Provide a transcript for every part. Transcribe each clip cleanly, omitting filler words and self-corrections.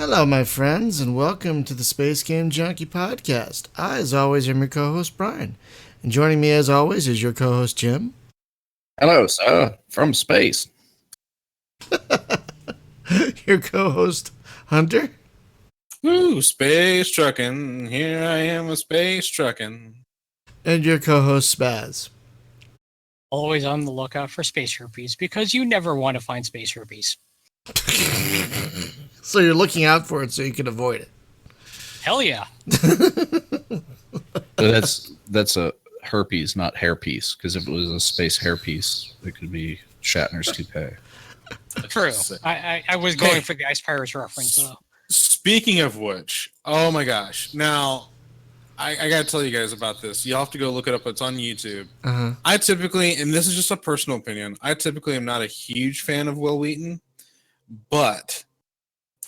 Hello, my friends, and welcome to the Space Game Junkie podcast. I, as always, am your co-host, Brian. And joining me, as always, is your co-host, Jim. Hello, sir, from space. Your co-host, Hunter. Woo, space trucking. Here I am with space trucking. And your co-host, Spaz. Always on the lookout for space herpes because you never want to find space herpes. So you're looking out for it so you can avoid it. Hell yeah. That's a herpes, not hairpiece, because if it was a space hairpiece, it could be Shatner's toupee. True. I was going for the Ice Pirates reference, though. Speaking of which, oh my gosh. Now, I got to tell you guys about this. You'll have to go look it up. It's on YouTube. Uh-huh. I typically, and this is just a personal opinion, I typically am not a huge fan of Will Wheaton, but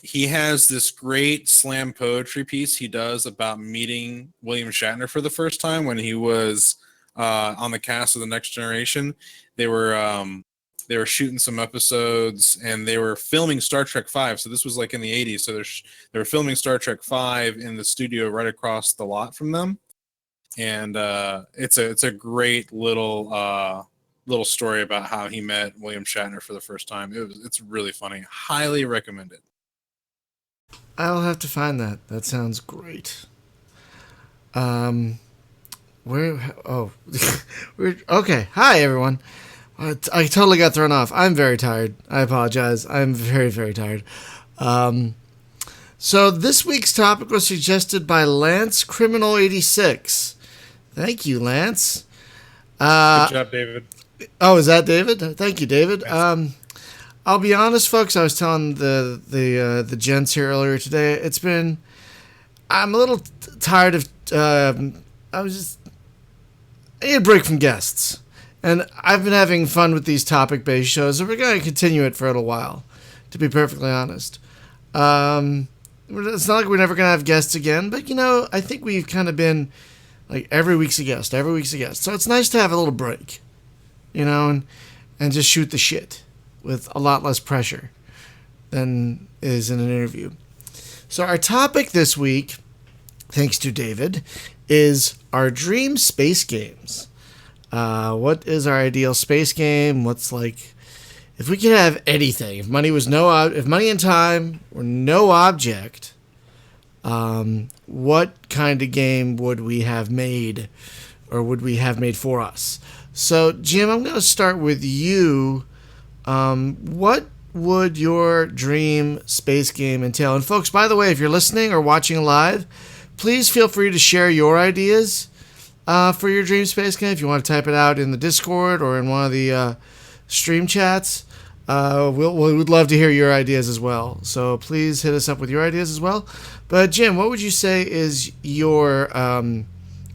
he has this great slam poetry piece he does about meeting William Shatner for the first time when he was on the cast of The Next Generation. They were shooting some episodes and they were filming Star Trek V. So this was like in the 80s. So they were filming Star Trek V in the studio right across the lot from them. And it's a great little story about how he met William Shatner for the first time. It's really funny. Highly recommend it. I'll have to find that. That sounds great. Where? Oh, okay. Hi, everyone. I totally got thrown off. I'm very tired. I apologize. I'm very, very tired. So this week's topic was suggested by Lance Criminal 86. Thank you, Lance. Good job, David. Oh, is that David? Thank you, David. I'll be honest, folks. I was telling the gents here earlier today. I'm a little tired of. I need a break from guests. And I've been having fun with these topic-based shows, and we're going to continue it for a little while, to be perfectly honest. It's not like we're never going to have guests again, but, I think we've kind of been, like, every week's a guest. So it's nice to have a little break, and just shoot the shit with a lot less pressure than is in an interview. So our topic this week, thanks to David, is our dream space games. What is our ideal space game? What's like, if we could have anything, if money and time were no object, what kind of game would we have made, or would we have made for us? So, Jim, I'm going to start with you. What would your dream space game entail? And folks, by the way, if you're listening or watching live, please feel free to share your ideas for your dream space game. If you want to type it out in the Discord or in one of the stream chats, we'd love to hear your ideas as well. So please hit us up with your ideas as well. But Jim, what would you say is your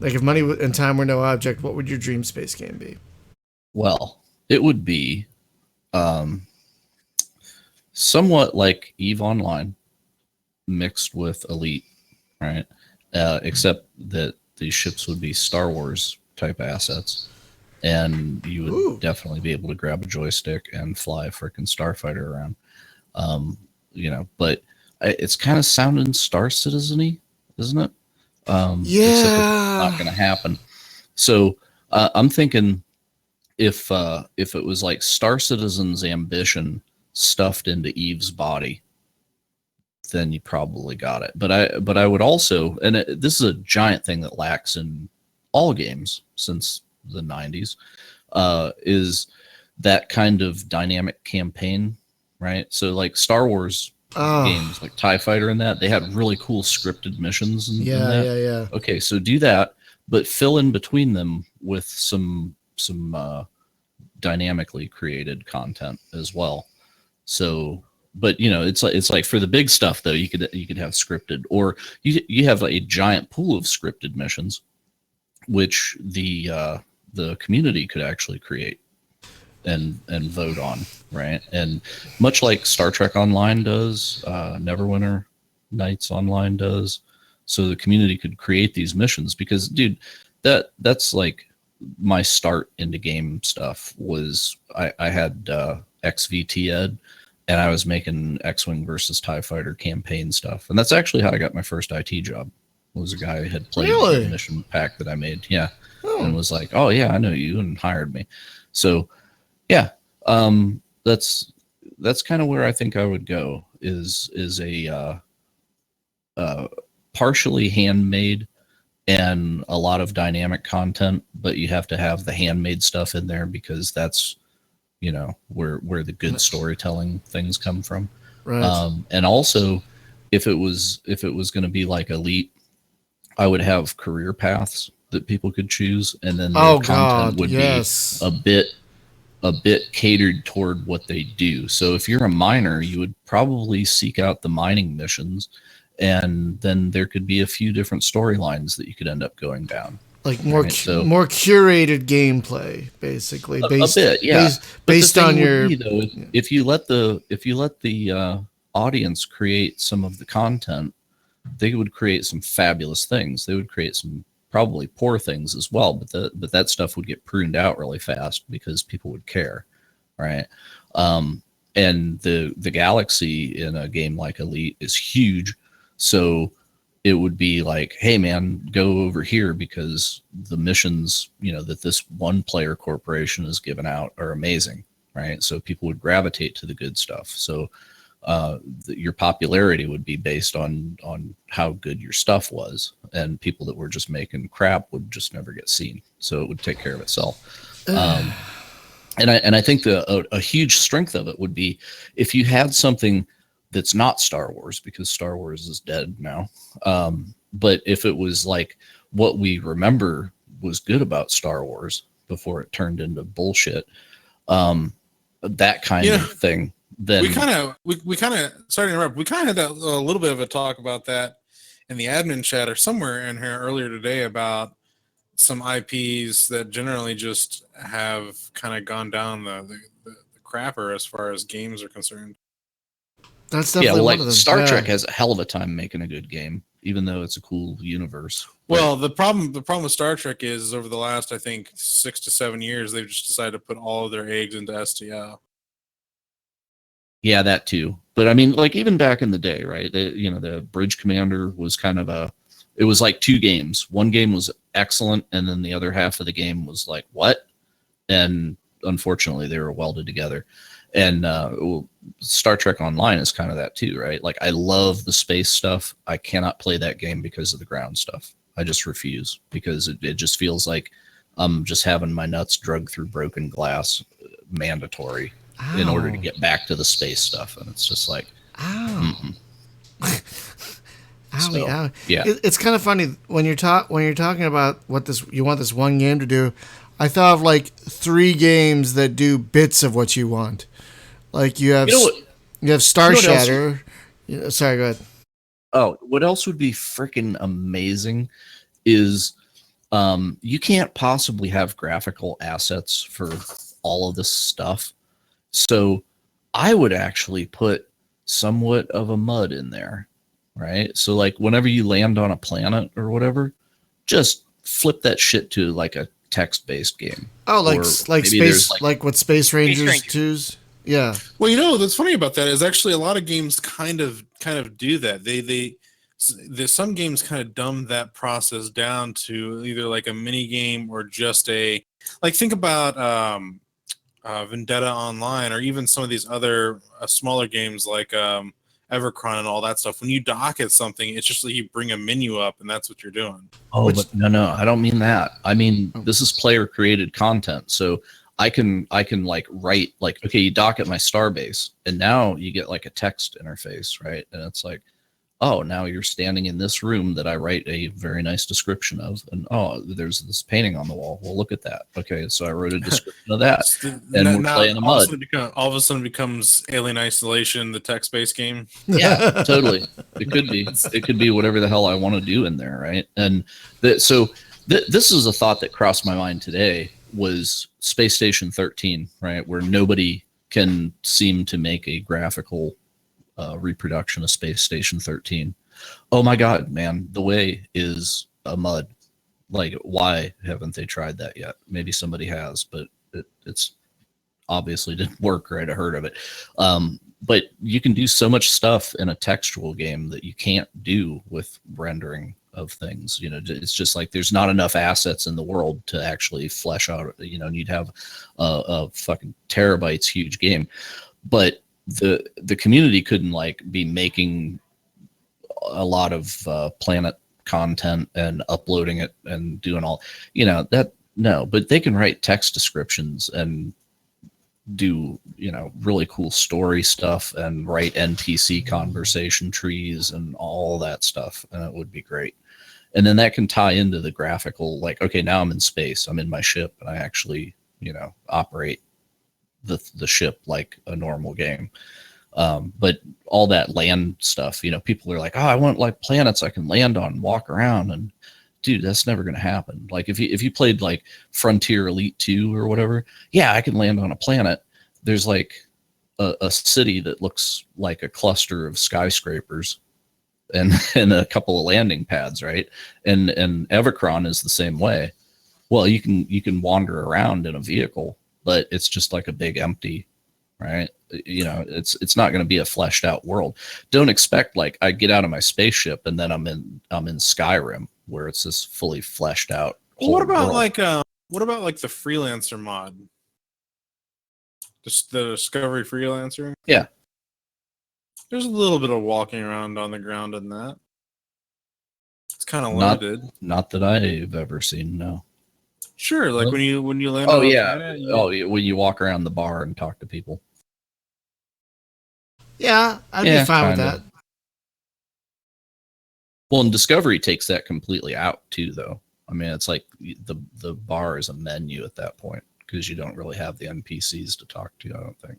if money and time were no object, what would your dream space game be? Well, it would be somewhat like EVE Online mixed with Elite, right? Except that these ships would be Star Wars type assets, and you would definitely be able to grab a joystick and fly a freaking starfighter around. But it's kind of sounding Star Citizen-y, isn't it? Yeah. Except it's not going to happen. So I'm thinking if it was like Star Citizen's ambition stuffed into Eve's body, then you probably got it. But I would also, and this is a giant thing that lacks in all games since the 90s, is that kind of dynamic campaign, right? So like Star Wars games, like TIE Fighter and that, they had really cool scripted missions. Yeah. Okay, so do that, but fill in between them with some dynamically created content as well. So, but it's like for the big stuff though, you could have scripted, or you have a giant pool of scripted missions, which the community could actually create and vote on, right? And much like Star Trek Online does, Neverwinter Nights Online does, so the community could create these missions. Because, dude, that's like my start into game stuff was I had XVT Ed, and I was making X-Wing versus TIE Fighter campaign stuff. And that's actually how I got my first IT job. Was a guy who had played Really? the mission pack that I made. Yeah. Oh. And was like, oh yeah, I know you, and hired me. So yeah, that's kind of where I think I would go is a partially handmade and a lot of dynamic content, but you have to have the handmade stuff in there because that's, where the good storytelling things come from. Right. And also if it was going to be like Elite, I would have career paths that people could choose, and then the content would be a bit catered toward what they do. So if you're a miner, you would probably seek out the mining missions, and then there could be a few different storylines that you could end up going down. Like more more curated gameplay, basically. A bit, yeah. Based on your if you let the audience create some of the content, they would create some fabulous things. They would create some probably poor things as well, but that stuff would get pruned out really fast because people would care, right? And the galaxy in a game like Elite is huge, so it would be like, hey man, go over here because the missions, that this one player corporation is giving out are amazing, right? So people would gravitate to the good stuff. So your popularity would be based on how good your stuff was, and people that were just making crap would just never get seen. So it would take care of itself. And I think a huge strength of it would be if you had something that's not Star Wars, because Star Wars is dead now. But if it was like what we remember was good about Star Wars before it turned into bullshit, that kind of thing. Then we kind of sorry to interrupt. We kind of had a little bit of a talk about that in the admin chat or somewhere in here earlier today about some IPs that generally just have kind of gone down the crapper as far as games are concerned. That's definitely one of them. Star Trek has a hell of a time making a good game, even though it's a cool universe. Well, the problem with Star Trek is over the last, I think, 6 to 7 years, they've just decided to put all of their eggs into STL. Yeah, that too. But I mean, like even back in the day, right? The Bridge Commander was kind of it was like two games. One game was excellent, and then the other half of the game was like, what? And unfortunately, they were welded together. And Star Trek Online is kind of that too, right? Like I love the space stuff. I cannot play that game because of the ground stuff. I just refuse because it just feels like I'm just having my nuts drugged through broken glass, mandatory, in order to get back to the space stuff. And it's just like, owie, owie. Yeah, it's kind of funny when you're talking about what you want this one game to do. I thought of like 3 games that do bits of what you want. Like you have Star Shatter. Sorry, go ahead. Oh, what else would be freaking amazing is you can't possibly have graphical assets for all of this stuff. So I would actually put somewhat of a MUD in there, right? So like whenever you land on a planet or whatever, just flip that shit to like a text-based game. Oh, like space, like what Space Rangers 2's. Yeah. Well, that's funny about that is actually a lot of games kind of do that. There's some games kind of dumb that process down to either like a mini game or just think about Vendetta Online or even some of these other smaller games like Evercron and all that stuff. When you dock at something, it's just like you bring a menu up and that's what you're doing. Oh, but no, I don't mean that. I mean, this is player created content. So I can like write like, okay, you dock at my starbase and now you get like a text interface, right? And it's like, oh, now you're standing in this room that I write a very nice description of. And oh, there's this painting on the wall. Well, look at that. Okay, so I wrote a description of that. And we're playing a MUD. All of a sudden it becomes Alien Isolation, the text-based game. Yeah, totally. It could be. It could be whatever the hell I want to do in there, right? And this is a thought that crossed my mind today was Space Station 13, right? Where nobody can seem to make a graphical reproduction of Space Station 13. Oh my God, man, the way is a MUD. Like, why haven't they tried that yet? Maybe somebody has, but it's obviously didn't work, right? I heard of it. but you can do so much stuff in a textual game that you can't do with rendering of things. It's just like there's not enough assets in the world to actually flesh out, and you'd have a fucking terabytes huge game. But the community couldn't like be making a lot of planet content and uploading it and doing all that. No, but they can write text descriptions and do really cool story stuff and write NPC conversation trees and all that stuff, and it would be great. And then that can tie into the graphical, like, okay, now I'm in space, I'm in my ship, and I actually operate the ship like a normal game. But all that land stuff, people are like, oh, I want like planets I can land on and walk around, and dude, that's never going to happen. Like if you played like Frontier Elite 2 or whatever, yeah, I can land on a planet. There's like a city that looks like a cluster of skyscrapers and a couple of landing pads, right? And Evercron is the same way. Well, you can wander around in a vehicle, but it's just like a big empty, right? It's not going to be a fleshed out world. Don't expect like I get out of my spaceship and then I'm in Skyrim where it's this fully fleshed out. What about world. like the freelancer mod? Just the Discovery Freelancer? Yeah. There's a little bit of walking around on the ground in that. It's kind of limited. Not that I've ever seen, no. Sure, like when you land Oh on a yeah. planet, When you walk around the bar and talk to people. Yeah, I'd be fine with that. Well, and Discovery takes that completely out too, though. I mean, it's like the bar is a menu at that point because you don't really have the NPCs to talk to, I don't think.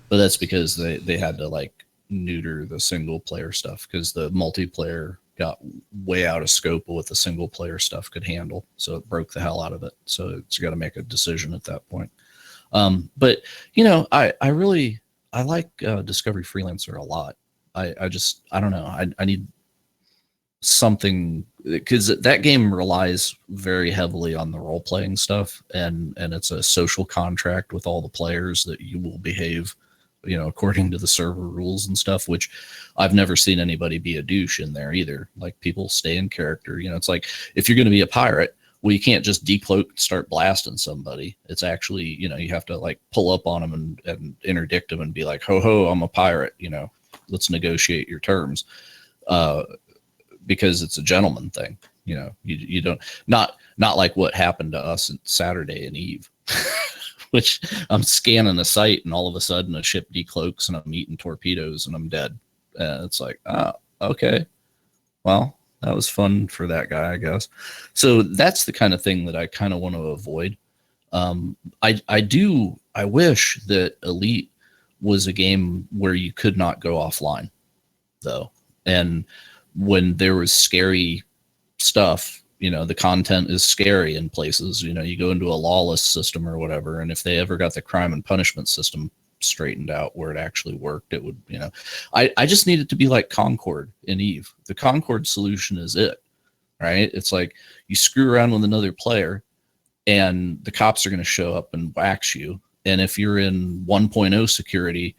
But that's because they had to like neuter the single player stuff because the multiplayer got way out of scope of what the single player stuff could handle. So it broke the hell out of it. So it's got to make a decision at that point. But I like Discovery Freelancer a lot. I don't know. I need something because that game relies very heavily on the role playing stuff and it's a social contract with all the players that you will behave, according to the server rules and stuff, which I've never seen anybody be a douche in there either. Like people stay in character. It's like if you're going to be a pirate, well, you can't just decloak and start blasting somebody. It's actually, you have to like pull up on them and interdict them and be like, ho, ho, I'm a pirate. Let's negotiate your terms. Because it's a gentleman thing. You don't, not like what happened to us on Saturday in Eve, which I'm scanning a site and all of a sudden a ship decloaks and I'm eating torpedoes and I'm dead. It's like, okay, well, that was fun for that guy, I guess. So that's the kind of thing that I kind of want to avoid. I wish that Elite was a game where you could not go offline, though. And when there was scary stuff, the content is scary in places. You go into a lawless system or whatever, and if they ever got the crime and punishment system straightened out where it actually worked, it would, I just need it to be like Concord in Eve. The Concord solution is it, right? It's like you screw around with another player and the cops are going to show up and wax you. And if you're in 1.0 security,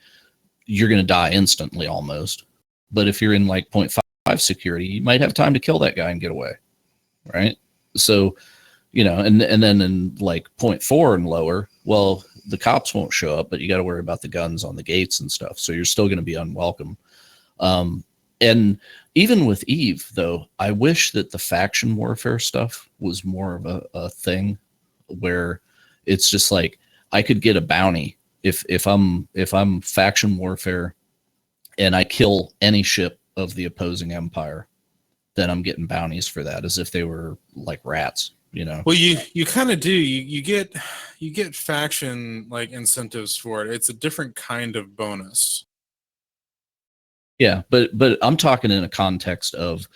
you're going to die instantly almost. But if you're in like 0.5 security, you might have time to kill that guy and get away, right? So, and then in like 0.4 and lower, well, the cops won't show up, but you got to worry about the guns on the gates and stuff. So you're still going to be unwelcome. And even with Eve, though, I wish that the faction warfare stuff was more of a thing where it's just like I could get a bounty if I'm faction warfare and I kill any ship of the opposing empire, then I'm getting bounties for that as if they were like rats, Well, you kind of do. You get faction like incentives for it. It's a different kind of bonus. Yeah, but I'm talking in a context of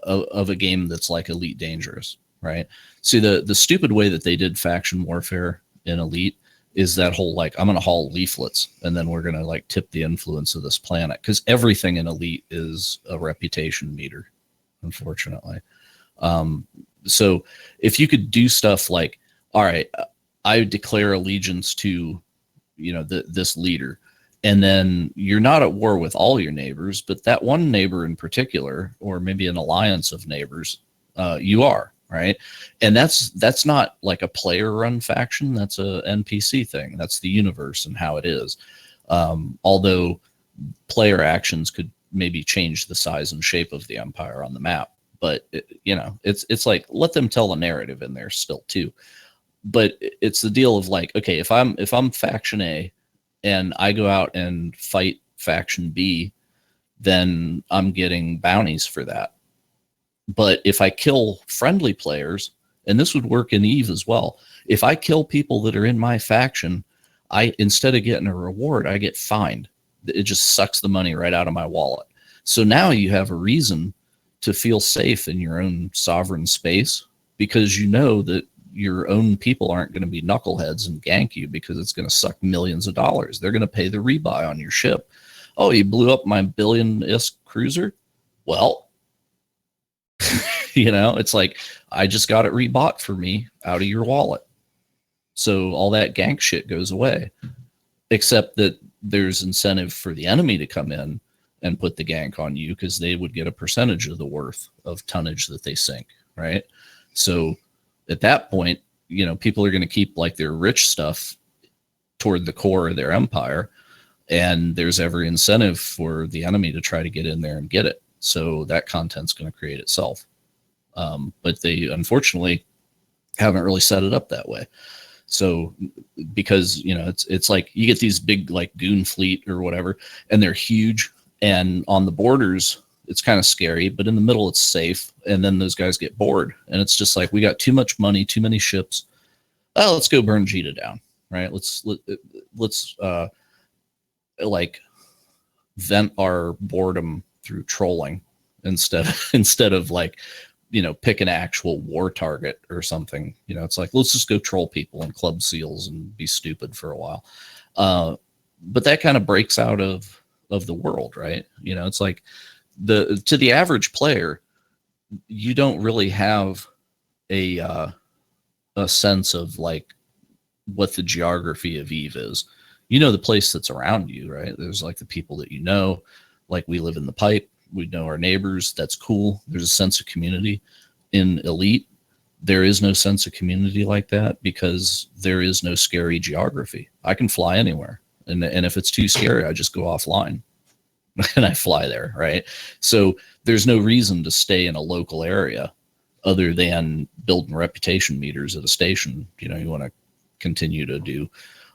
a game that's like Elite Dangerous, right? See, the stupid way that they did faction warfare in Elite is that whole like I'm gonna haul leaflets and then we're gonna like tip the influence of this planet, because everything in Elite is a reputation meter, unfortunately. So if you could do stuff like, all right, I declare allegiance to this leader. And then you're not at war with all your neighbors, but that one neighbor in particular, or maybe an alliance of neighbors, you are, right? And that's not like a player run faction. That's a NPC thing. That's the universe and how it is. Although player actions could maybe change the size and shape of the empire on the map, but it's like, let them tell the narrative in there still too. But it's the deal of like, okay, if I'm faction A and I go out and fight faction B, then I'm getting bounties for that. But if I kill friendly players, and this would work in Eve as well, if I kill people that are in my faction, instead of getting a reward, I get fined. It just sucks the money right out of my wallet. So now you have a reason to feel safe in your own sovereign space, because you know that your own people aren't going to be knuckleheads and gank you because it's going to suck millions of dollars. They're going to pay the rebuy on your ship. Oh, you blew up my billion-isk cruiser? Well, it's like, I just got it rebought for me out of your wallet. So all that gank shit goes away, except that there's incentive for the enemy to come in and put the gank on you, because they would get a percentage of the worth of tonnage that they sink, right? So at that point, people are going to keep like their rich stuff toward the core of their empire, and there's every incentive for the enemy to try to get in there and get it. So that content's going to create itself. But they unfortunately haven't really set it up that way. So because, it's like you get these big like goon fleet or whatever, and they're huge, and on the borders, it's kind of scary, but in the middle, it's safe. And then those guys get bored, and it's just like, we got too much money, too many ships. Oh, let's go burn Jita down, right? Let's like vent our boredom through trolling instead of like, pick an actual war target or something. It's like, let's just go troll people and club seals and be stupid for a while. But that kind of breaks out of the world, right? It's like, to the average player, you don't really have a sense of like what the geography of Eve is. The place that's around you, right? There's like the people that like we live in the pipe, we know our neighbors. That's cool. There's a sense of community. In Elite, there is no sense of community like that, because there is no scary geography. I can fly anywhere, and if it's too scary, I just go offline. And I fly there, right? So there's no reason to stay in a local area other than building reputation meters at a station, you want to continue to do.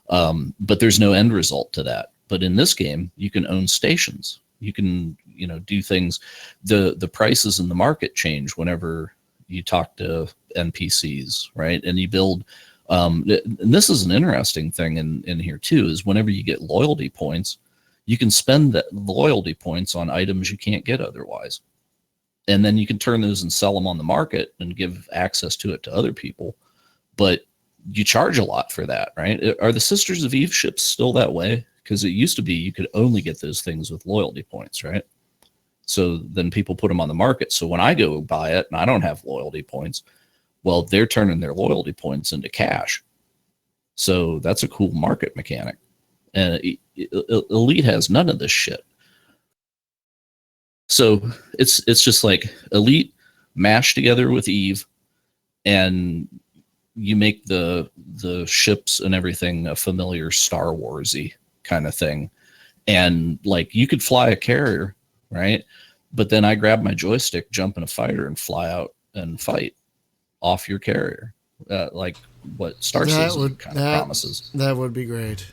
But there's no end result to that. But in this game, you can own stations. You can, do things. The prices in the market change whenever you talk to NPCs, right? And you build, and this is an interesting thing in here too, is whenever you get loyalty points, you can spend that loyalty points on items you can't get otherwise. And then you can turn those and sell them on the market and give access to it to other people. But you charge a lot for that, right? Are the Sisters of Eve ships still that way? Because it used to be you could only get those things with loyalty points, right? So then people put them on the market. So when I go buy it and I don't have loyalty points, well, they're turning their loyalty points into cash. So that's a cool market mechanic. And Elite has none of this shit. So it's just like Elite mashed together with Eve, and you make the ships and everything a familiar Star Wars-y kind of thing. And like, you could fly a carrier, right? But then I grab my joystick, jump in a fighter, and fly out and fight off your carrier, like what Star Citizen kind of promises. That would be great.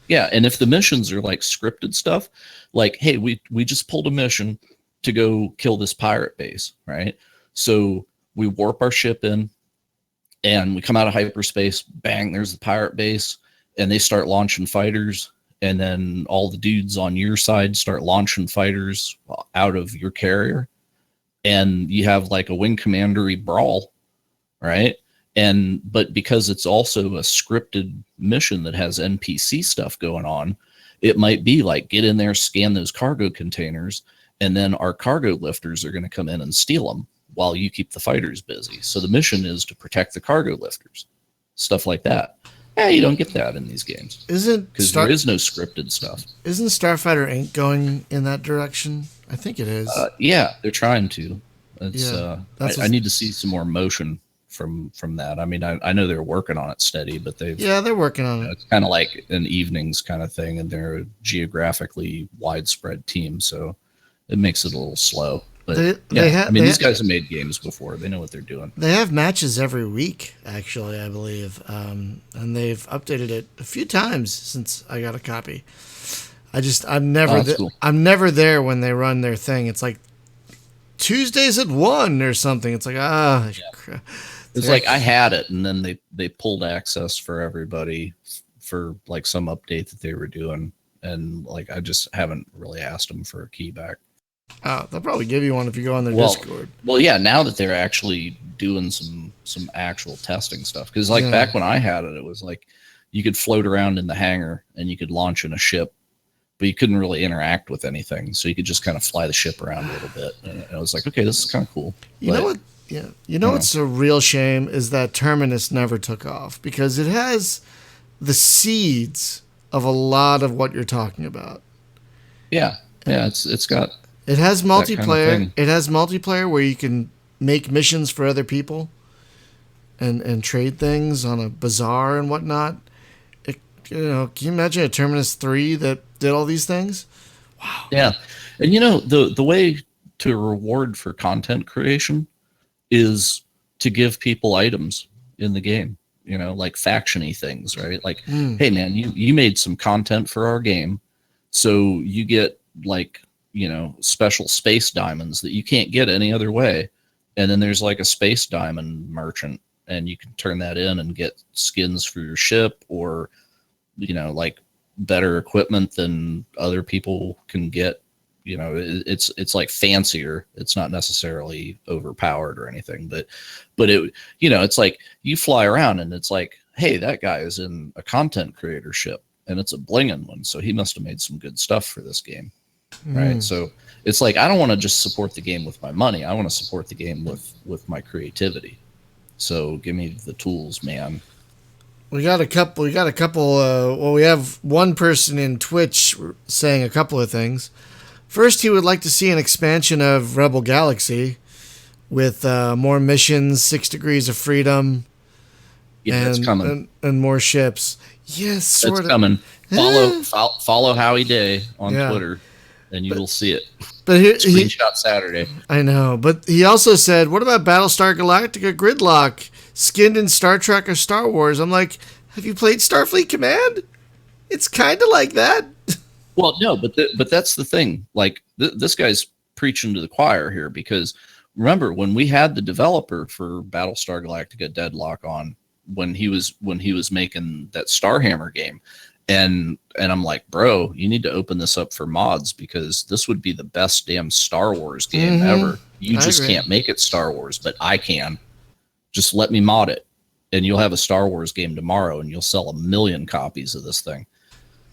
Yeah, and if the missions are like scripted stuff, like, hey, we just pulled a mission to go kill this pirate base, right? So we warp our ship in, and we come out of hyperspace, bang, there's the pirate base, and they start launching fighters, and then all the dudes on your side start launching fighters out of your carrier, and you have like a wing commandery brawl, right? But because it's also a scripted mission that has NPC stuff going on, it might be like, get in there, scan those cargo containers, and then our cargo lifters are going to come in and steal them while you keep the fighters busy. So the mission is to protect the cargo lifters, stuff like that. Yeah, you don't get that in these games Isn't because there is no scripted stuff. Isn't Starfighter Inc. going in that direction? I think it is. Yeah, they're trying to. It's Yeah, I need to see some more motion from that. I mean, I know they're working on it steady, but they're working on it. It's kind of like an evenings kind of thing, and they're a geographically widespread team, so it makes it a little slow. But these guys have made games before. They know what they're doing. They have matches every week, actually, I believe, and they've updated it a few times since I got a copy. I'm never there when they run their thing. It's like Tuesdays at 1 or something. It's like It's like I had it, and then they pulled access for everybody for like some update that they were doing, and like I just haven't really asked them for a key back. Oh, they'll probably give you one if you go on their Discord. Well, yeah, now that they're actually doing some actual testing stuff, because back when I had it, it was like you could float around in the hangar and you could launch in a ship, but you couldn't really interact with anything, so you could just kind of fly the ship around a little bit, and I was like, okay, this is kind of cool. You know what? Yeah, what's a real shame is that Terminus never took off, because it has the seeds of a lot of what you're talking about. Yeah, it's got. It has multiplayer. Kind of it has multiplayer where you can make missions for other people, and trade things on a bazaar and whatnot. Can you imagine a Terminus 3 that did all these things? Wow. Yeah, and the way to reward for content creation is to give people items in the game. Like faction-y things, right? Like, hey man, you made some content for our game, so you get like. Special space diamonds that you can't get any other way. And then there's like a space diamond merchant, and you can turn that in and get skins for your ship, or, like better equipment than other people can get. It's like fancier. It's not necessarily overpowered or anything, but it, it's like you fly around and it's like, hey, that guy is in a content creator ship and it's a blingin' one. So he must've made some good stuff for this game. Right. So it's like, I don't want to just support the game with my money. I want to support the game with my creativity. So give me the tools, man. We got a couple. We have one person in Twitch saying a couple of things. First, he would like to see an expansion of Rebel Galaxy with more missions, 6 degrees of freedom. Yeah, it's coming. And more ships. Yes, sort of. It's coming. Follow Howie Day on Twitter. And you will see it. But Screenshot Saturday. I know, but he also said, "What about Battlestar Galactica Gridlock, skinned in Star Trek or Star Wars?" I'm like, "Have you played Starfleet Command? It's kind of like that." Well, no, but that's the thing. Like this guy's preaching to the choir here, because remember when we had the developer for Battlestar Galactica Deadlock on when he was making that Starhammer game. And I'm like, bro, you need to open this up for mods, because this would be the best damn Star Wars game ever. You just can't make it Star Wars, but I can. Just let me mod it, and you'll have a Star Wars game tomorrow, and you'll sell 1 million copies of this thing.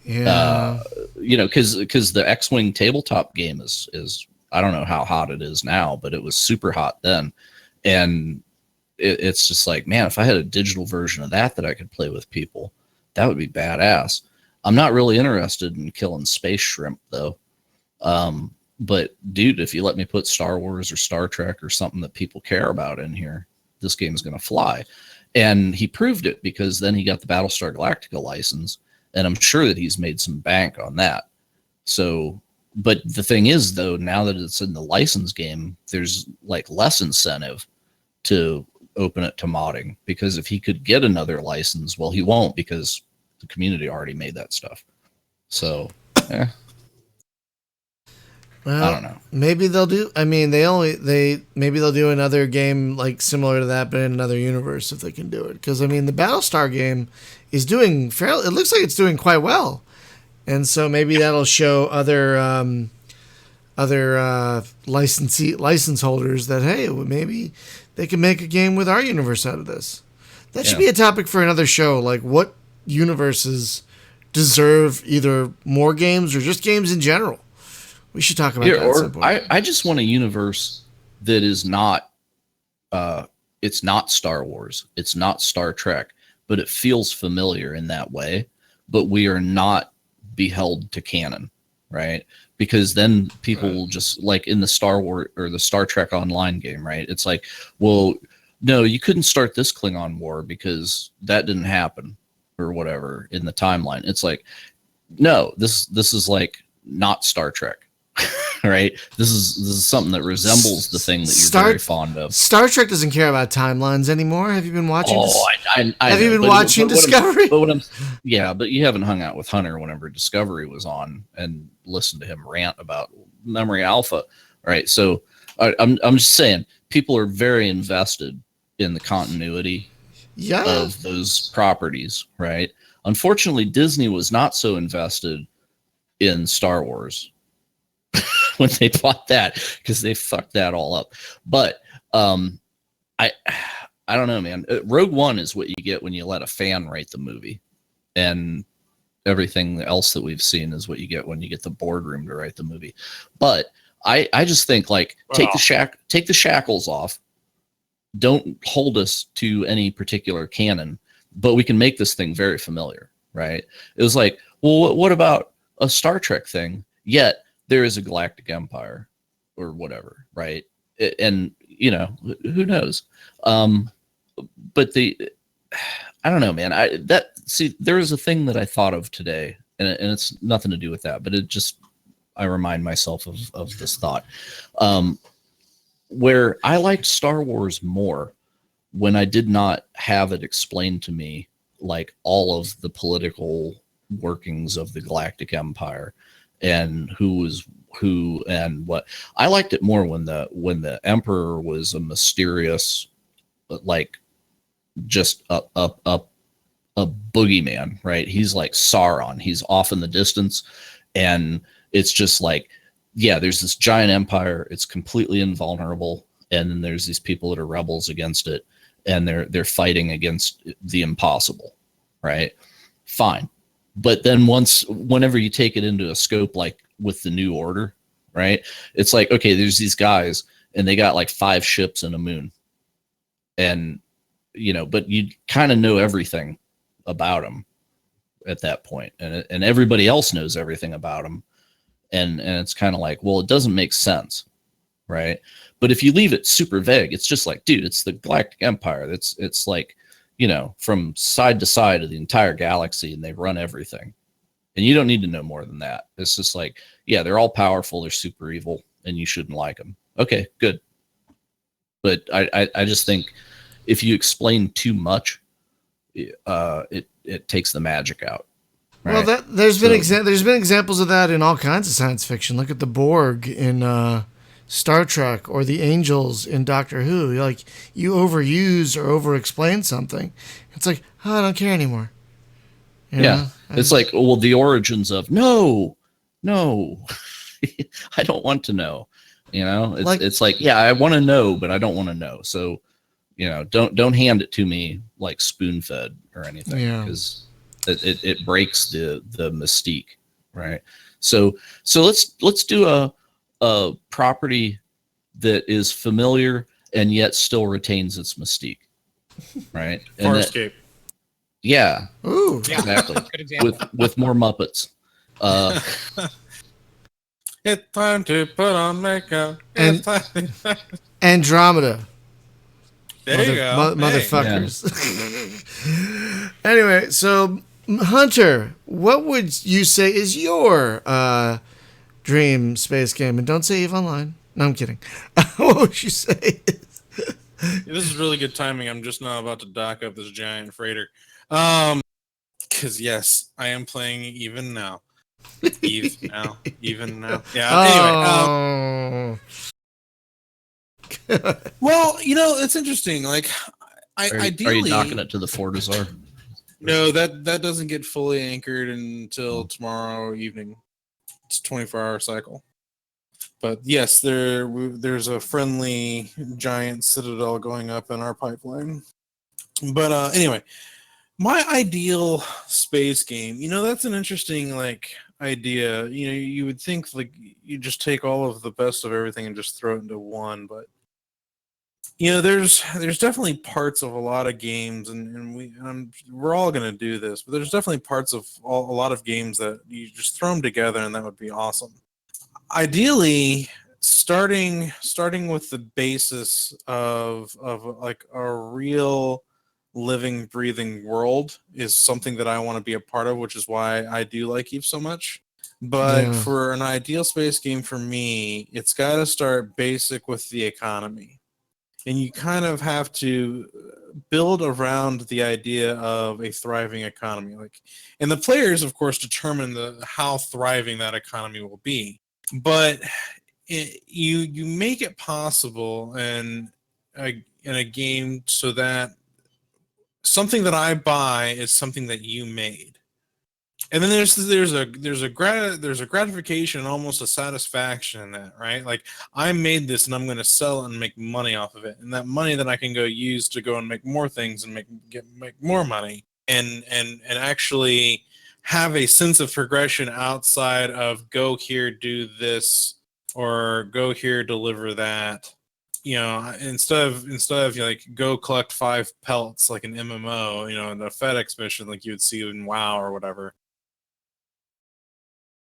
Yeah. Because the X-Wing tabletop game is I don't know how hot it is now, but it was super hot then. And it's just like, man, if I had a digital version of that I could play with people, that would be badass. I'm not really interested in killing space shrimp, though. But, dude, if you let me put Star Wars or Star Trek or something that people care about in here, this game is going to fly. And he proved it, because then he got the Battlestar Galactica license, and I'm sure that he's made some bank on that. So, but the thing is, though, now that it's in the license game, there's like less incentive to open it to modding, because if he could get another license, well, he won't, because the community already made that stuff. So well, I don't know. Maybe they'll do. I mean, maybe they'll do another game like similar to that, but in another universe if they can do it. Because I mean, the Battlestar game is doing fairly. It looks like it's doing quite well, and so maybe that'll show other license holders that, hey, maybe they can make a game with our universe out of this. That should be a topic for another show. Like, what universes deserve either more games or just games in general? We should talk about that at some point. I just want a universe that is not, it's not Star Wars, it's not Star Trek, but it feels familiar in that way. But we are not beheld to canon, right? Because then people will just, like in the Star Wars or the Star Trek Online game, right? It's like, well, no, you couldn't start this Klingon war because that didn't happen or whatever in the timeline. It's like, no, this is like not Star Trek. Right? This is something that resembles the thing that you're very fond of. Star Trek doesn't care about timelines anymore. Have you been watching? I have know, you been watching Discovery? But you haven't hung out with Hunter whenever Discovery was on and listened to him rant about Memory Alpha, right? So I'm just saying, people are very invested in the continuity of those properties, right? Unfortunately, Disney was not so invested in Star Wars when they bought that, because they fucked that all up. But I don't know, man. Rogue One is what you get when you let a fan write the movie, and everything else that we've seen is what you get when you get the boardroom to write the movie. But I just think, like, take the shackles off. Don't hold us to any particular canon, but we can make this thing very familiar, right? It was like, well, what about a Star Trek thing? Yet there is a galactic empire or whatever, right? And, you know, who knows? But I don't know, man. There was a thing that I thought of today, and it's nothing to do with that, but I remind myself of this thought. Where I liked Star Wars more when I did not have it explained to me, like all of the political workings of the Galactic Empire and who was who and what. I liked it more when the Emperor was a mysterious, like, just a boogeyman, right? He's like Sauron. He's off in the distance, and it's just like, yeah, there's this giant empire. It's completely invulnerable, and then there's these people that are rebels against it, and they're fighting against the impossible, right? Fine, but then whenever you take it into a scope, like with the New Order, right? It's like, okay, there's these guys, and they got like 5 ships and a moon, and you know, but you kind of know everything about them at that point, and everybody else knows everything about them. And it's kind of like, well, it doesn't make sense, right? But if you leave it super vague, it's just like, dude, it's the Galactic Empire. It's like, you know, from side to side of the entire galaxy, and they run everything. And you don't need to know more than that. It's just like, yeah, they're all powerful, they're super evil, and you shouldn't like them. Okay, good. But I just think if you explain too much, it takes the magic out. Right? Well, there's been examples of that in all kinds of science fiction. Look at the Borg in Star Trek, or the Angels in Doctor Who. Like, you overuse or over-explain something, it's like, oh, I don't care anymore. It's like, well, the origins of no, I don't want to know. You know, it's like, yeah, I want to know, but I don't want to know. So, you know, don't hand it to me like spoon-fed or anything, because it breaks the mystique, right? So let's do a property that is familiar and yet still retains its mystique, right? Farscape. Yeah. Ooh. Exactly. Good example. with more Muppets. It's time to put on makeup. Andromeda. There you go. Motherfuckers. Anyway, so Hunter, what would you say is your dream space game? And don't say EVE Online. No, I'm kidding. What would you say? This is really good timing. I'm just now about to dock up this giant freighter. Because yes, I am playing even now. Eve now. Even now. Yeah. Anyway. Well, you know, it's interesting. Like, ideally, are you docking it to the Fortizar? No, that doesn't get fully anchored until tomorrow evening. It's a 24-hour cycle. But yes, there's a friendly giant citadel going up in our pipeline. But anyway, my ideal space game, you know, that's an interesting idea. You know, you would think like you just take all of the best of everything and just throw it into one, but There's definitely parts of a lot of games, and we're all going to do this, but there's definitely parts of a lot of games that you just throw them together, and that would be awesome. Ideally, starting with the basis of like a real living, breathing world is something that I want to be a part of, which is why I do like Eve so much. But Yeah. for an ideal space game for me, it's got to start basic with the economy, and you kind of have to build around the idea of a thriving economy, and the players of course determine how thriving that economy will be, but you make it possible in a game so that something that I buy is something that you made. And then there's a gratification and almost a satisfaction in that, right? Like, I made this and I'm going to sell it and make money off of it, and that money that I can go use to go and make more things and make more money, and actually have a sense of progression outside of go here, do this, or go here, deliver that. Instead of like go collect 5 pelts like an MMO, in a FedEx mission like you would see in WoW or whatever.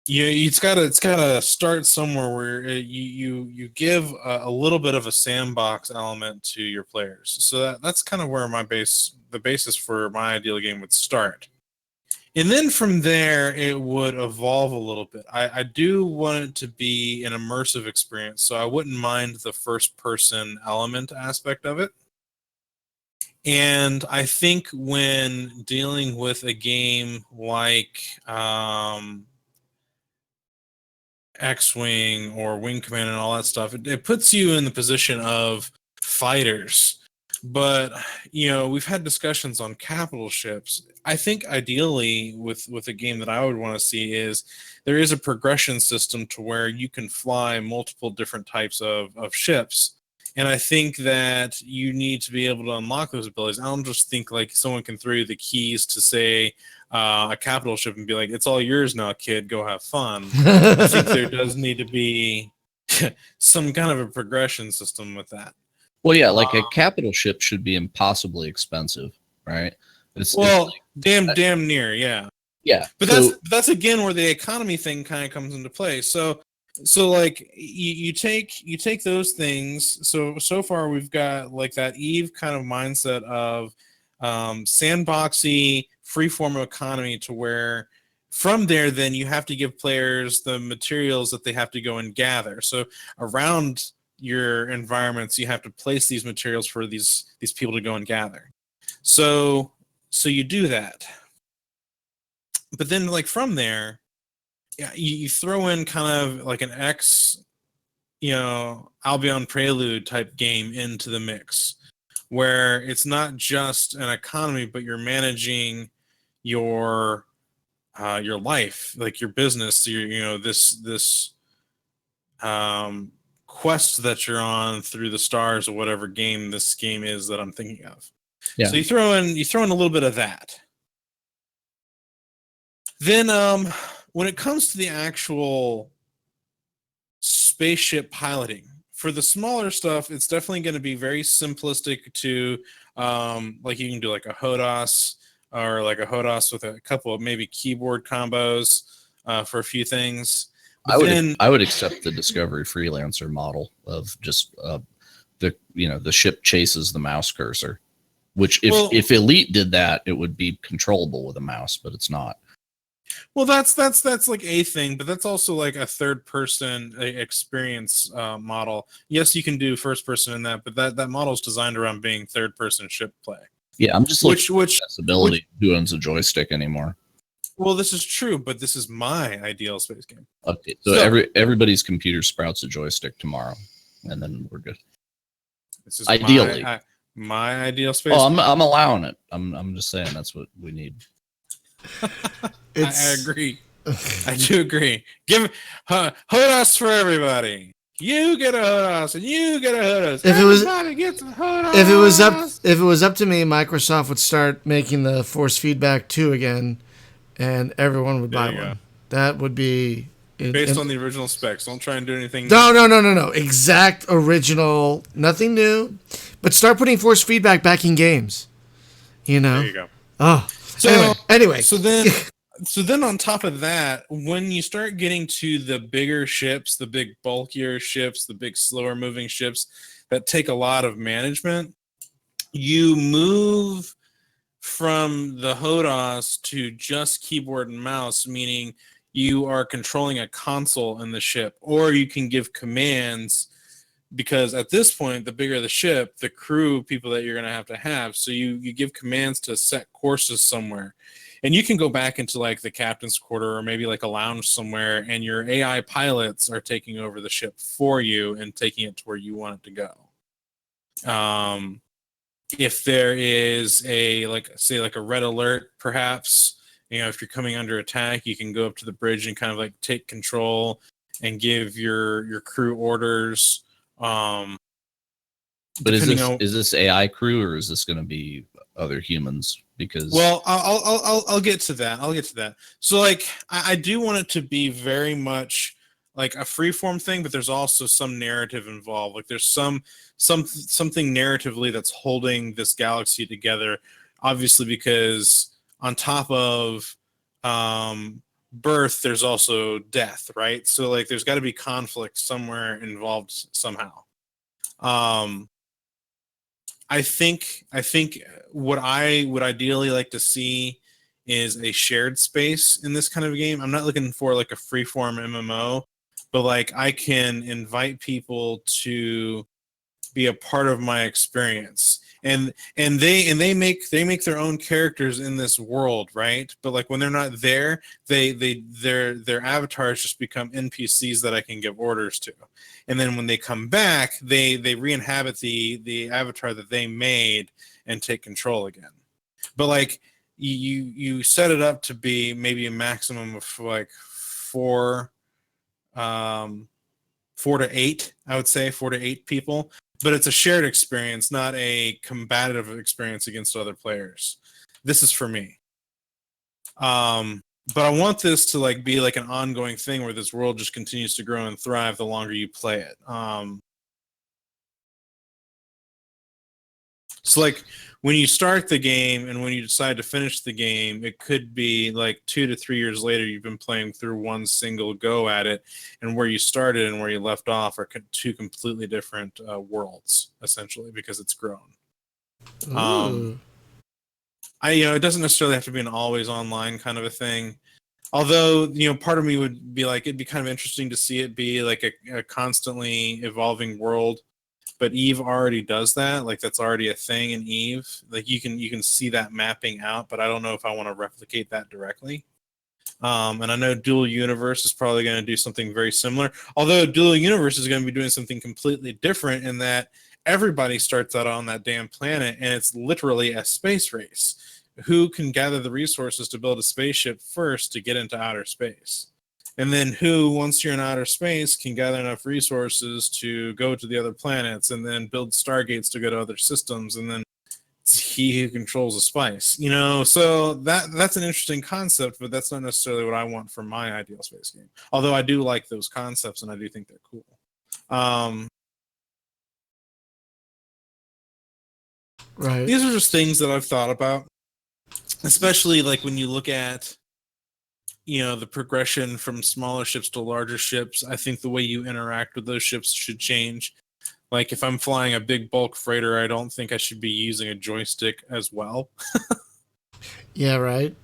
It's gotta start somewhere where you give a little bit of a sandbox element to your players. So that's kind of where the basis for my ideal game would start. And then from there, it would evolve a little bit. I do want it to be an immersive experience, so I wouldn't mind the first person element aspect of it. And I think when dealing with a game like X-Wing or Wing Command and all that stuff, it puts you in the position of fighters. But we've had discussions on capital ships. I think ideally with a game that I would want to see is there is a progression system to where you can fly multiple different types of ships. And I think that you need to be able to unlock those abilities. I don't just think like someone can throw you the keys to, say, a capital ship and be like, it's all yours now, kid, go have fun. I think there does need to be some kind of a progression system with that. Well, yeah, like a capital ship should be impossibly expensive, right? It's like, damn near, yeah. Yeah. But that's again where the economy thing kind of comes into play. So like you take those things. So far we've got like that Eve kind of mindset of sandboxy freeform economy, to where from there then you have to give players the materials that they have to go and gather. So around your environments you have to place these materials for these people to go and gather. So you do that. But then like from there, yeah, you throw in kind of like an Albion Prelude type game into the mix, where it's not just an economy, but you're managing your life, like your business, this quest that you're on through the stars, or whatever game this game is that I'm thinking of. Yeah. So you throw in a little bit of that. Then when it comes to the actual spaceship piloting, for the smaller stuff, it's definitely going to be very simplistic to like you can do like a HOTAS, or like a HOTAS with a couple of maybe keyboard combos for a few things. I would accept the Discovery Freelancer model of just the ship chases the mouse cursor, which if Elite did that, it would be controllable with a mouse, but it's not. Well, that's like a thing, but that's also like a third person experience model. Yes, you can do first person in that, but that model is designed around being third person ship play. Yeah, I'm just looking for accessibility. Who owns a joystick anymore? Well, this is true, but this is my ideal space game. Okay, so everybody's computer sprouts a joystick tomorrow, and then we're good. This is ideally my ideal space. Oh, I'm allowing it. I'm just saying that's what we need. I agree. I do agree. Give HOTAS for everybody. You get a HOTAS and you get a HOTAS. Everybody gets a HOTAS. If it was up to me, Microsoft would start making the force feedback 2 again, and everyone would buy one. Go. That would be based on the original specs. Don't try and do anything. No. Exact original, nothing new. But start putting force feedback back in games. You know. There you go. Oh. So Anyway. So then on top of that, when you start getting to the bigger ships, the big bulkier ships, the big slower moving ships that take a lot of management, you move from the HOTAS to just keyboard and mouse, meaning you are controlling a console in the ship, or you can give commands, because at this point, the bigger the ship, the crew people that you're going to have. So you give commands to set courses somewhere. And you can go back into like the captain's quarter or maybe like a lounge somewhere, and your AI pilots are taking over the ship for you and taking it to where you want it to go. If there is a, like, say, like a red alert, perhaps, if you're coming under attack, you can go up to the bridge and kind of like take control and give your crew orders. But is this AI crew, or is this going to be other humans? Because I'll get to that. So like I do want it to be very much like a freeform thing, but there's also some narrative involved. Like there's something narratively that's holding this galaxy together. Obviously, because on top of birth, there's also death, right? So like there's got to be conflict somewhere involved somehow. I think what I would ideally like to see is a shared space in this kind of game. I'm not looking for like a freeform MMO, but like I can invite people to be a part of my experience. And they make their own characters in this world, right? But like when they're not there, their avatars just become NPCs that I can give orders to. And then when they come back, they re-inhabit the avatar that they made and take control again. But like you set it up to be maybe a maximum of like 4 to 8, I would say 4 to 8 people. But it's a shared experience, not a combative experience against other players. This is for me. But I want this to like be like an ongoing thing where this world just continues to grow and thrive the longer you play it. So like when you start the game and when you decide to finish the game, it could be like 2 to 3 years later you've been playing through one single go at it, and where you started and where you left off are two completely different worlds, essentially, because it's grown. It doesn't necessarily have to be an always online kind of a thing. Although, part of me would be like, it'd be kind of interesting to see it be like a constantly evolving world. But Eve already does that. Like that's already a thing in Eve. Like you can see that mapping out, but I don't know if I want to replicate that directly. And I know Dual Universe is probably going to do something very similar. Although Dual Universe is going to be doing something completely different in that everybody starts out on that damn planet, and it's literally a space race. Who can gather the resources to build a spaceship first to get into outer space? And then who, once you're in outer space, can gather enough resources to go to the other planets and then build stargates to go to other systems, and then it's he who controls the spice. So that's an interesting concept, but that's not necessarily what I want for my ideal space game. Although I do like those concepts and I do think they're cool. Right. These are just things that I've thought about, especially like when you look at the progression from smaller ships to larger ships. I think the way you interact with those ships should change. Like if I'm flying a big bulk freighter, I don't think I should be using a joystick as well. Yeah, right.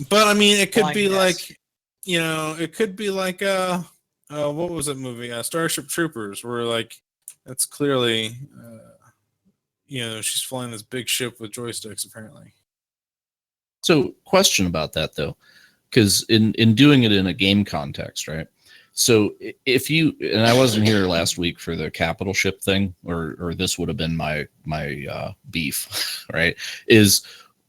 But I mean, it could Flying be yes. like, it could be like what was that movie? Starship Troopers, where like that's clearly she's flying this big ship with joysticks apparently. So, question about that though, because in doing it in a game context, right? So if you, and I wasn't here last week for the capital ship thing, or this would have been my beef, right? Is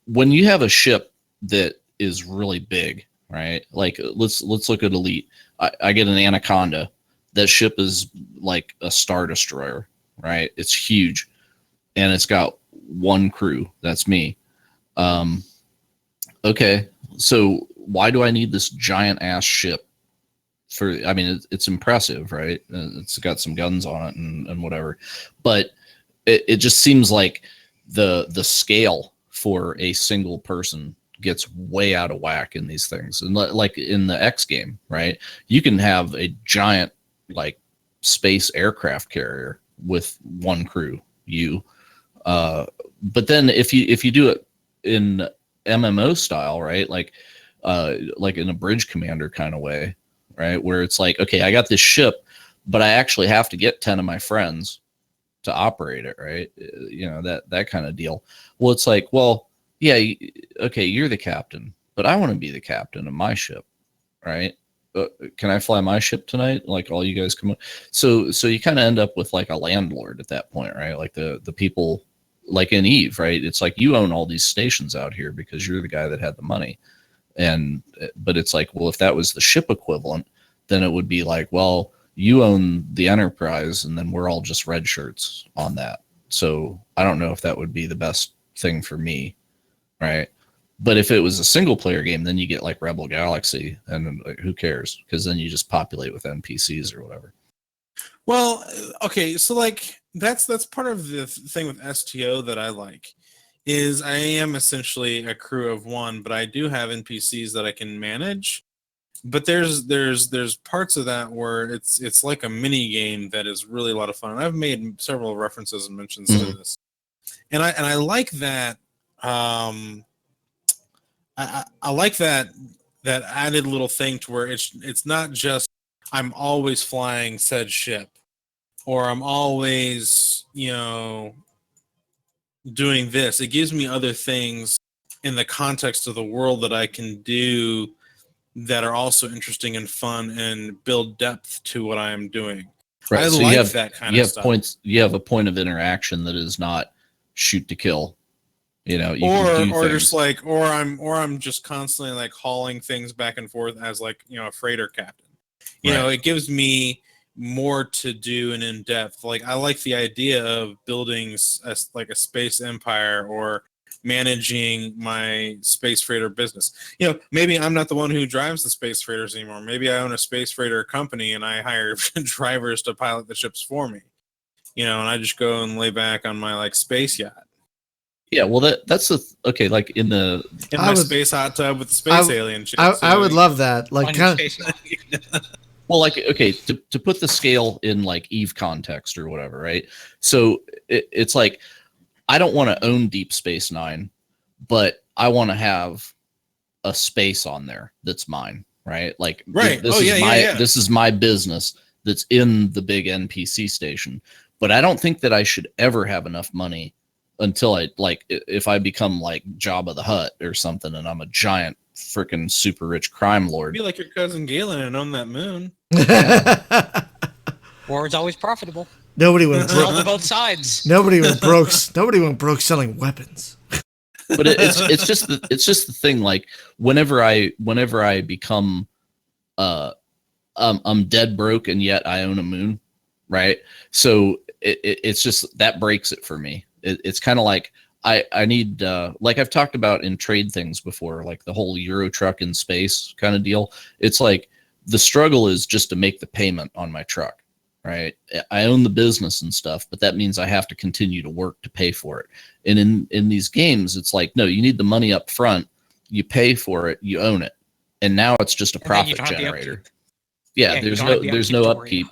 when you have a ship that is really big, right? Like let's look at Elite. I get an Anaconda. That ship is like a Star Destroyer, right? It's huge, and it's got one crew. That's me. Okay, so why do I need this giant ass ship? It's impressive, right? It's got some guns on it and whatever. But it just seems like the scale for a single person gets way out of whack in these things. And like in the X game, right? You can have a giant like space aircraft carrier with one crew, but then if you do it in MMO style, right? Like in a bridge commander kind of way, right? Where it's like, okay, I got this ship, but I actually have to get 10 of my friends to operate it, right? That kind of deal. Well, it's like, well, yeah, okay, you're the captain, but I want to be the captain of my ship, right? Can I fly my ship tonight? Like all you guys come on. So you kind of end up with like a landlord at that point, right? Like the people like in Eve, right? It's like you own all these stations out here because you're the guy that had the money. But it's like, well, if that was the ship equivalent, then it would be like, well, you own the Enterprise and then we're all just red shirts on that. So I don't know if that would be the best thing for me. Right. But if it was a single player game, then you get like Rebel Galaxy and like, who cares? Because then you just populate with NPCs or whatever. Well, okay. So like that's part of the thing with STO that I like is I am essentially a crew of one, but I do have NPCs that I can manage. But there's parts of that where it's like a mini game that is really a lot of fun. And I've made several references and mentions to this, and I like that. I like that added little thing to where it's not just I'm always flying said ship, or I'm always doing this. It gives me other things in the context of the world that I can do that are also interesting and fun and build depth to what I am doing. Right. I so like you have, that kind you of have stuff. points. You have a point of interaction that is not shoot to kill. You can do Or things. just like, or I'm just constantly like hauling things back and forth as like a freighter captain. It gives me more to do and in depth. Like I like the idea of building like a space empire or managing my space freighter business. Maybe I'm not the one who drives the space freighters anymore. Maybe I own a space freighter company and I hire drivers to pilot the ships for me. And I just go and lay back on my like space yacht. Yeah, well, that's okay. Like in my space hot tub with the space alien ships. I would love that. Like kind of. Well, like okay, to put the scale in like Eve context or whatever, right? So it's like I don't want to own Deep Space Nine, but I want to have a space on there that's mine, right? Like right. This is my business that's in the big NPC station, but I don't think that I should ever have enough money until if I become like Jabba the Hutt or something and I'm a giant freaking super rich crime lord. Be like your cousin Galen and own that moon. War is always profitable. Nobody went broke on both sides. Nobody went broke selling weapons. But it's just the thing. Like whenever I become I'm dead broke and yet I own a moon, right? So it's just that breaks it for me. It's kind of like I need like I've talked about in trade things before, like the whole Euro truck in space kind of deal. It's like the struggle is just to make the payment on my truck, right? I own the business and stuff, but that means I have to continue to work to pay for it. And in these games, it's like, no, you need the money up front, you pay for it, you own it, and now it's just a profit generator. Yeah, there's no upkeep.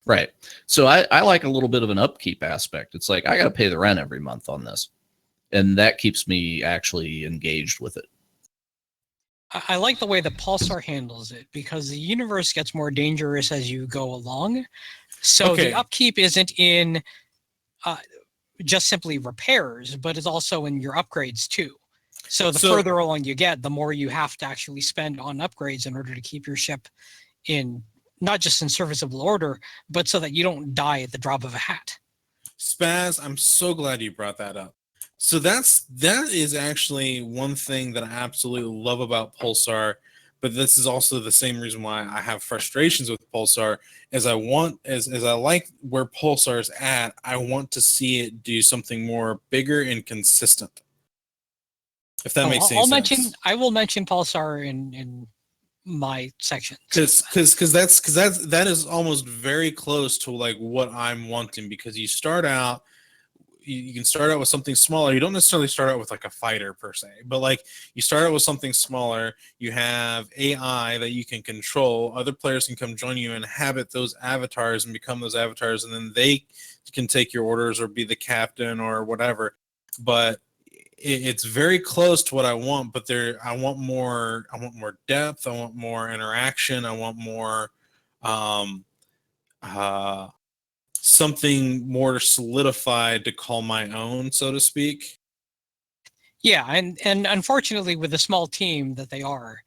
Right. So I like a little bit of an upkeep aspect. It's like I got to pay the rent every month on this. And that keeps me actually engaged with it. I like the way that Pulsar handles it because the universe gets more dangerous as you go along. So the upkeep isn't in just simply repairs, but it's also in your upgrades too. So further along you get, the more you have to actually spend on upgrades in order to keep your ship in not just in serviceable order, but so that you don't die at the drop of a hat. Spaz, I'm so glad you brought that up. So that is actually one thing that I absolutely love about Pulsar, but this is also the same reason why I have frustrations with Pulsar. As I like where Pulsar is at, I want to see it do something more bigger and consistent. If that makes any sense. I will mention Pulsar in my section because that is almost very close to like what I'm wanting, because you start out you can start out with something smaller. You don't necessarily start out with like a fighter per se, but like you start out with something smaller. You have AI that you can control. Other players can come join you and inhabit those avatars and become those avatars, and then they can take your orders or be the captain or whatever. But it's very close to what I want, but I want more depth. I want more interaction. I want more something more solidified to call my own, so to speak. Yeah, and unfortunately, with the small team that they are,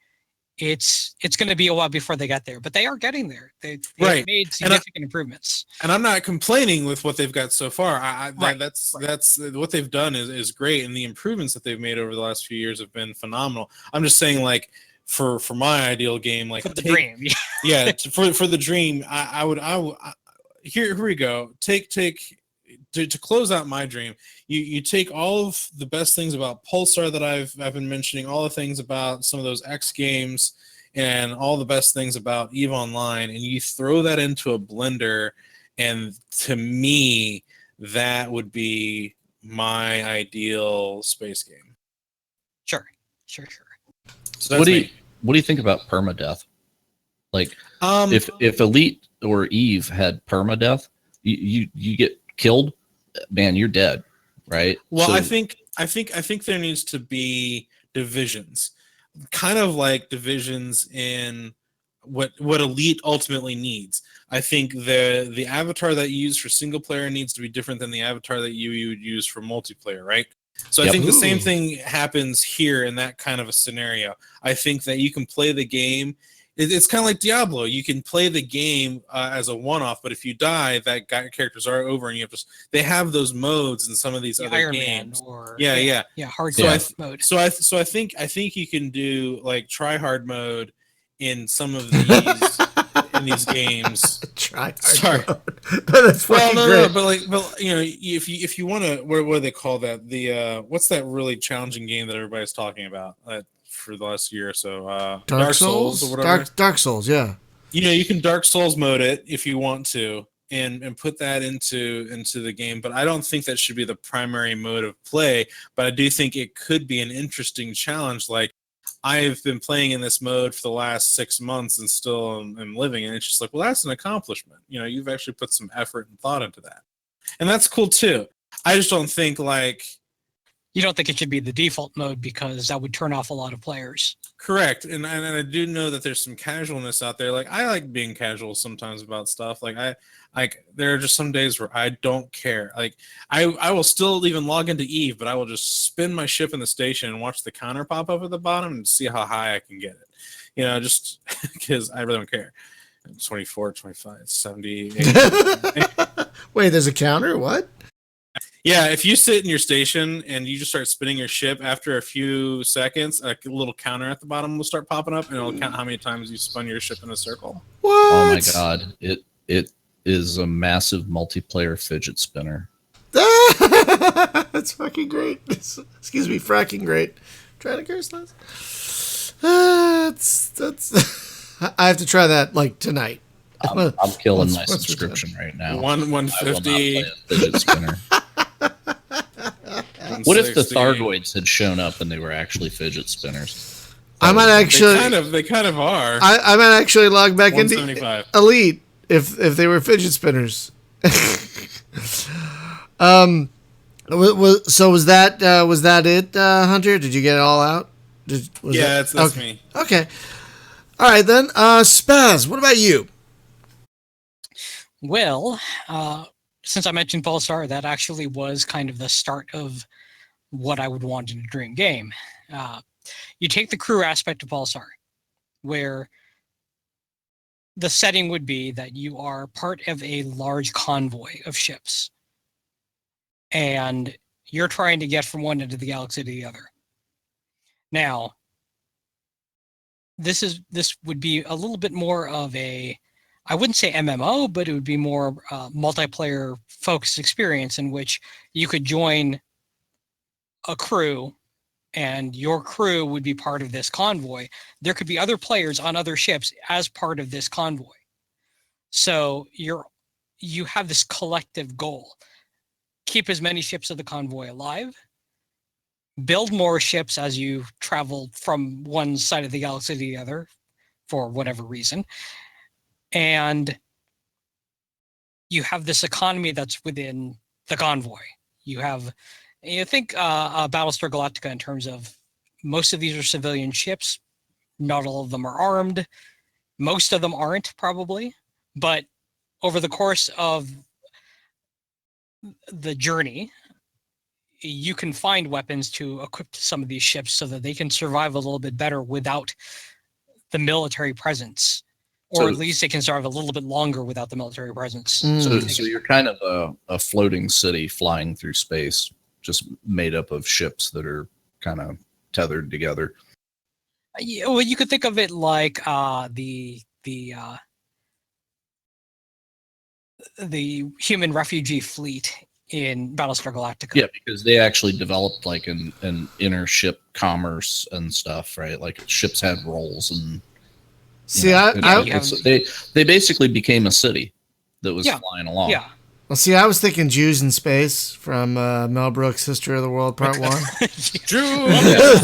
it's going to be a while before they get there, but they are getting there. They've made significant improvements. And I'm not complaining with what they've got so far. That's what they've done is great, and the improvements that they've made over the last few years have been phenomenal. I'm just saying, like for my ideal game, like for the dream, yeah, for the dream, I would here we go. To close out my dream, you take all of the best things about Pulsar that I've been mentioning, all the things about some of those X games, and all the best things about EVE Online, and you throw that into a blender, and to me, that would be my ideal space game. Sure. So what do you think about permadeath? Like, if Elite or Eve had permadeath, you get killed, man, you're dead, right? Well, so, I think there needs to be divisions, kind of like divisions in what Elite ultimately needs. I think the avatar that you use for single player needs to be different than the avatar that you would use for multiplayer, right? So I think the same thing happens here in that kind of a scenario. I think that you can play the game. It's kind of like Diablo. You can play the game as a one-off, but if you die, that characters are over, and you have to. They have those modes in some of these other Iron games. Man or hardcore mode. So I think you can do like try hard mode in some of these in these games. Try hard Sorry, mode. That's fucking great. but you know, if you want to, what do they call that? The what's that really challenging game that everybody's talking about? For the last year or so, Dark Souls or whatever. Dark Souls, yeah. You know, you can Dark Souls mode it if you want to, and put that into the game. But I don't think that should be the primary mode of play. But I do think it could be an interesting challenge. Like, I've been playing in this mode for the last 6 months and still am living, and it's just like, well, that's an accomplishment. You know, you've actually put some effort and thought into that, and that's cool too. I just don't think like. You don't think it should be the default mode because that would turn off a lot of players. Correct. And I do know that there's some casualness out there. Like, I like being casual sometimes about stuff. Like, there are just some days where I don't care. Like, I will still even log into EVE, but I will just spin my ship in the station and watch the counter pop up at the bottom and see how high I can get it. You know, just because I really don't care. 24, 25, 70, 80. Wait, there's a counter? What? Yeah, if you sit in your station and you just start spinning your ship, after a few seconds, a little counter at the bottom will start popping up, and it'll count how many times you spun your ship in a circle. What? Oh my god, it is a massive multiplayer fidget spinner. That's fucking great. Excuse me, fracking great. Trying to curse less. That's. I have to try that like tonight. I'm killing my subscription right now. 150 fidget spinner. What if the Thargoids had shown up and they were actually fidget spinners? I might actually. They kind of are. I might actually log back into Elite if they were fidget spinners. So was that it, Hunter? Did you get it all out? That's me. Okay. All right then. Spaz, what about you? Well, since I mentioned Pulsar, that actually was kind of the start of what I would want in a dream game. You take the crew aspect of Pulsar, where the setting would be that you are part of a large convoy of ships, and you're trying to get from one end of the galaxy to the other. Now, this would be a little bit more of a, I wouldn't say MMO, but it would be more multiplayer focused experience in which you could join a crew and your crew would be part of this convoy. There could be other players on other ships as part of this convoy. So you have this collective goal. keep as many ships of the convoy alive, build more ships as you travel from one side of the galaxy to the other for whatever reason, and you have this economy that's within the convoy. You think Battlestar Galactica in terms of most of these are civilian ships. Not all of them are armed. Most of them aren't, probably. But over the course of the journey, you can find weapons to equip some of these ships so that they can survive a little bit better without the military presence. Or at least they can survive a little bit longer without the military presence. So you're kind of a floating city flying through space, just made up of ships that are kind of tethered together. Yeah, well, you could think of it like the human refugee fleet in Battlestar Galactica. Yeah, because they actually developed like an inner ship commerce and stuff, right? Like ships had roles and. See, they basically became a city that was flying along. Yeah. Well, see, I was thinking Jews in Space from Mel Brooks' History of the World, Part 1. Jews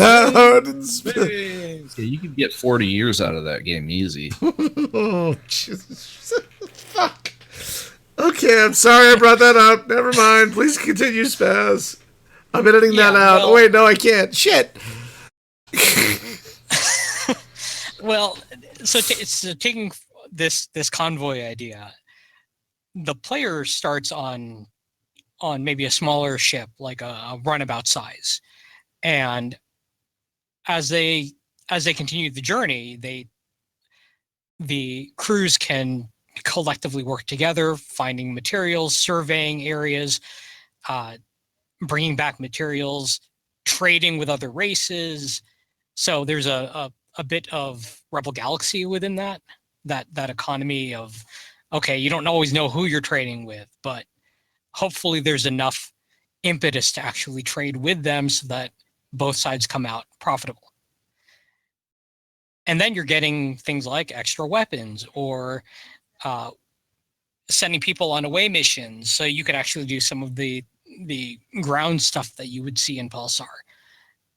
in space. Yeah, you could get 40 years out of that game easy. Oh, Jesus. Fuck. Okay, I'm sorry I brought that up. Never mind. Please continue, Spaz. I'm editing that out. Oh, wait, no, I can't. Shit. Well, so taking this convoy idea, the player starts on maybe a smaller ship, like a runabout size, and as they continue the journey, the crews can collectively work together, finding materials, surveying areas, bringing back materials, trading with other races. So there's a bit of Rebel Galaxy within that economy of, okay, you don't always know who you're trading with, but hopefully there's enough impetus to actually trade with them so that both sides come out profitable. And then you're getting things like extra weapons or sending people on away missions, so you could actually do some of the ground stuff that you would see in Pulsar.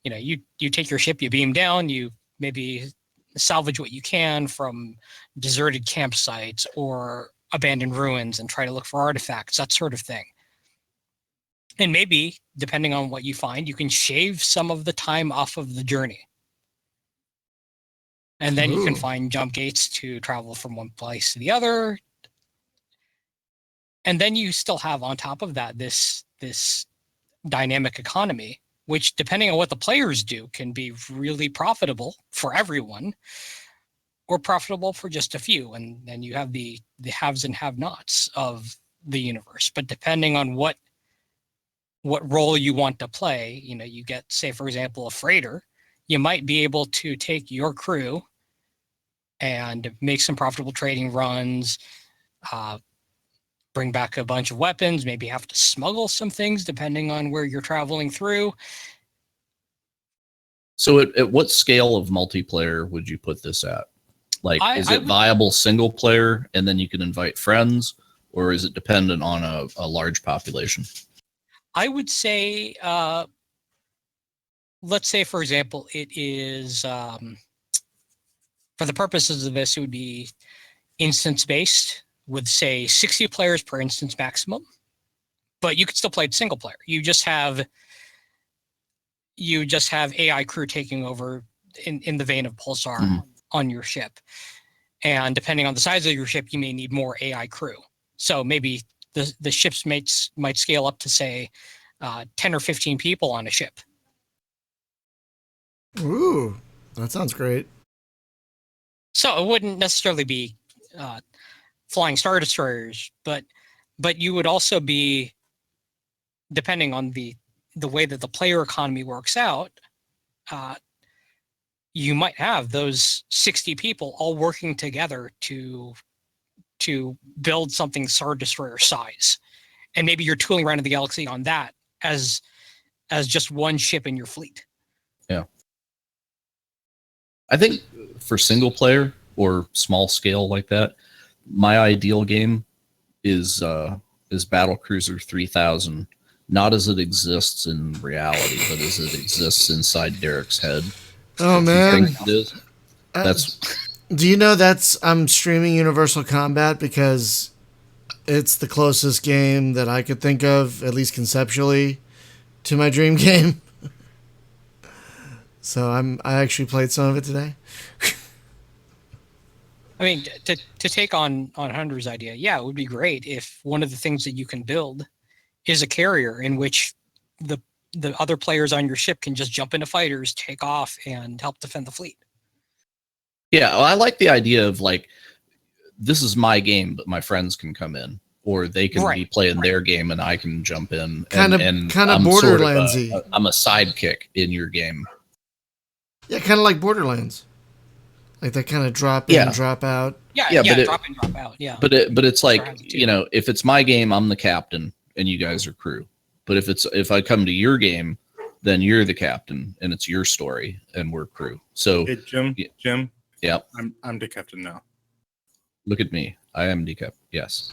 You know, you take your ship, you beam down, you maybe salvage what you can from deserted campsites or abandoned ruins and try to look for artifacts, that sort of thing. And maybe, depending on what you find, you can shave some of the time off of the journey. And then you can find jump gates to travel from one place to the other. And then you still have on top of that this dynamic economy, which, depending on what the players do, can be really profitable for everyone or profitable for just a few. And then you have the haves and have-nots of the universe. But depending on what role you want to play, you know, you get, say, for example, a freighter, you might be able to take your crew and make some profitable trading runs, bring back a bunch of weapons, maybe have to smuggle some things depending on where you're traveling through. So at what scale of multiplayer would you put this at? Like, is it viable single player and then you can invite friends, or is it dependent on a large population? I would say, let's say, for example, it is, for the purposes of this, it would be instance-based with, say, 60 players per instance maximum. But you could still play it single player. You just have AI crew taking over in the vein of Pulsar on your ship. And depending on the size of your ship, you may need more AI crew. So maybe the ships might scale up to, say, 10 or 15 people on a ship. Ooh, that sounds great. So it wouldn't necessarily be flying Star Destroyers, but you would also be, depending on the way that the player economy works out, you might have those 60 people all working together to build something Star Destroyer size. And maybe you're tooling around in the galaxy on that as just one ship in your fleet. Yeah. I think for single player or small scale like that, my ideal game is Battlecruiser 3000 not as it exists in reality, but as it exists inside Derek's head. Oh man, It is. That's do you know I'm streaming Universal Combat because it's the closest game that I could think of, at least conceptually, to my dream game. So I actually played some of it today. I mean, to take on Hunter's idea, yeah, it would be great if one of the things that you can build is a carrier in which the other players on your ship can just jump into fighters, take off, and help defend the fleet. Yeah, well, I like the idea of like, this is my game, but my friends can come in, or they can be playing their game and I can jump in. Kind of Borderlandsy. I'm a sidekick in your game. Yeah, kind of like Borderlands. Like that kind of drop in, drop out. Yeah, drop in, drop out. Yeah. But it's like, if it's my game, I'm the captain and you guys are crew. But if I come to your game, then you're the captain and it's your story and we're crew. So hey, Jim. Yeah. I'm the captain now. Look at me. I am the captain. Yes.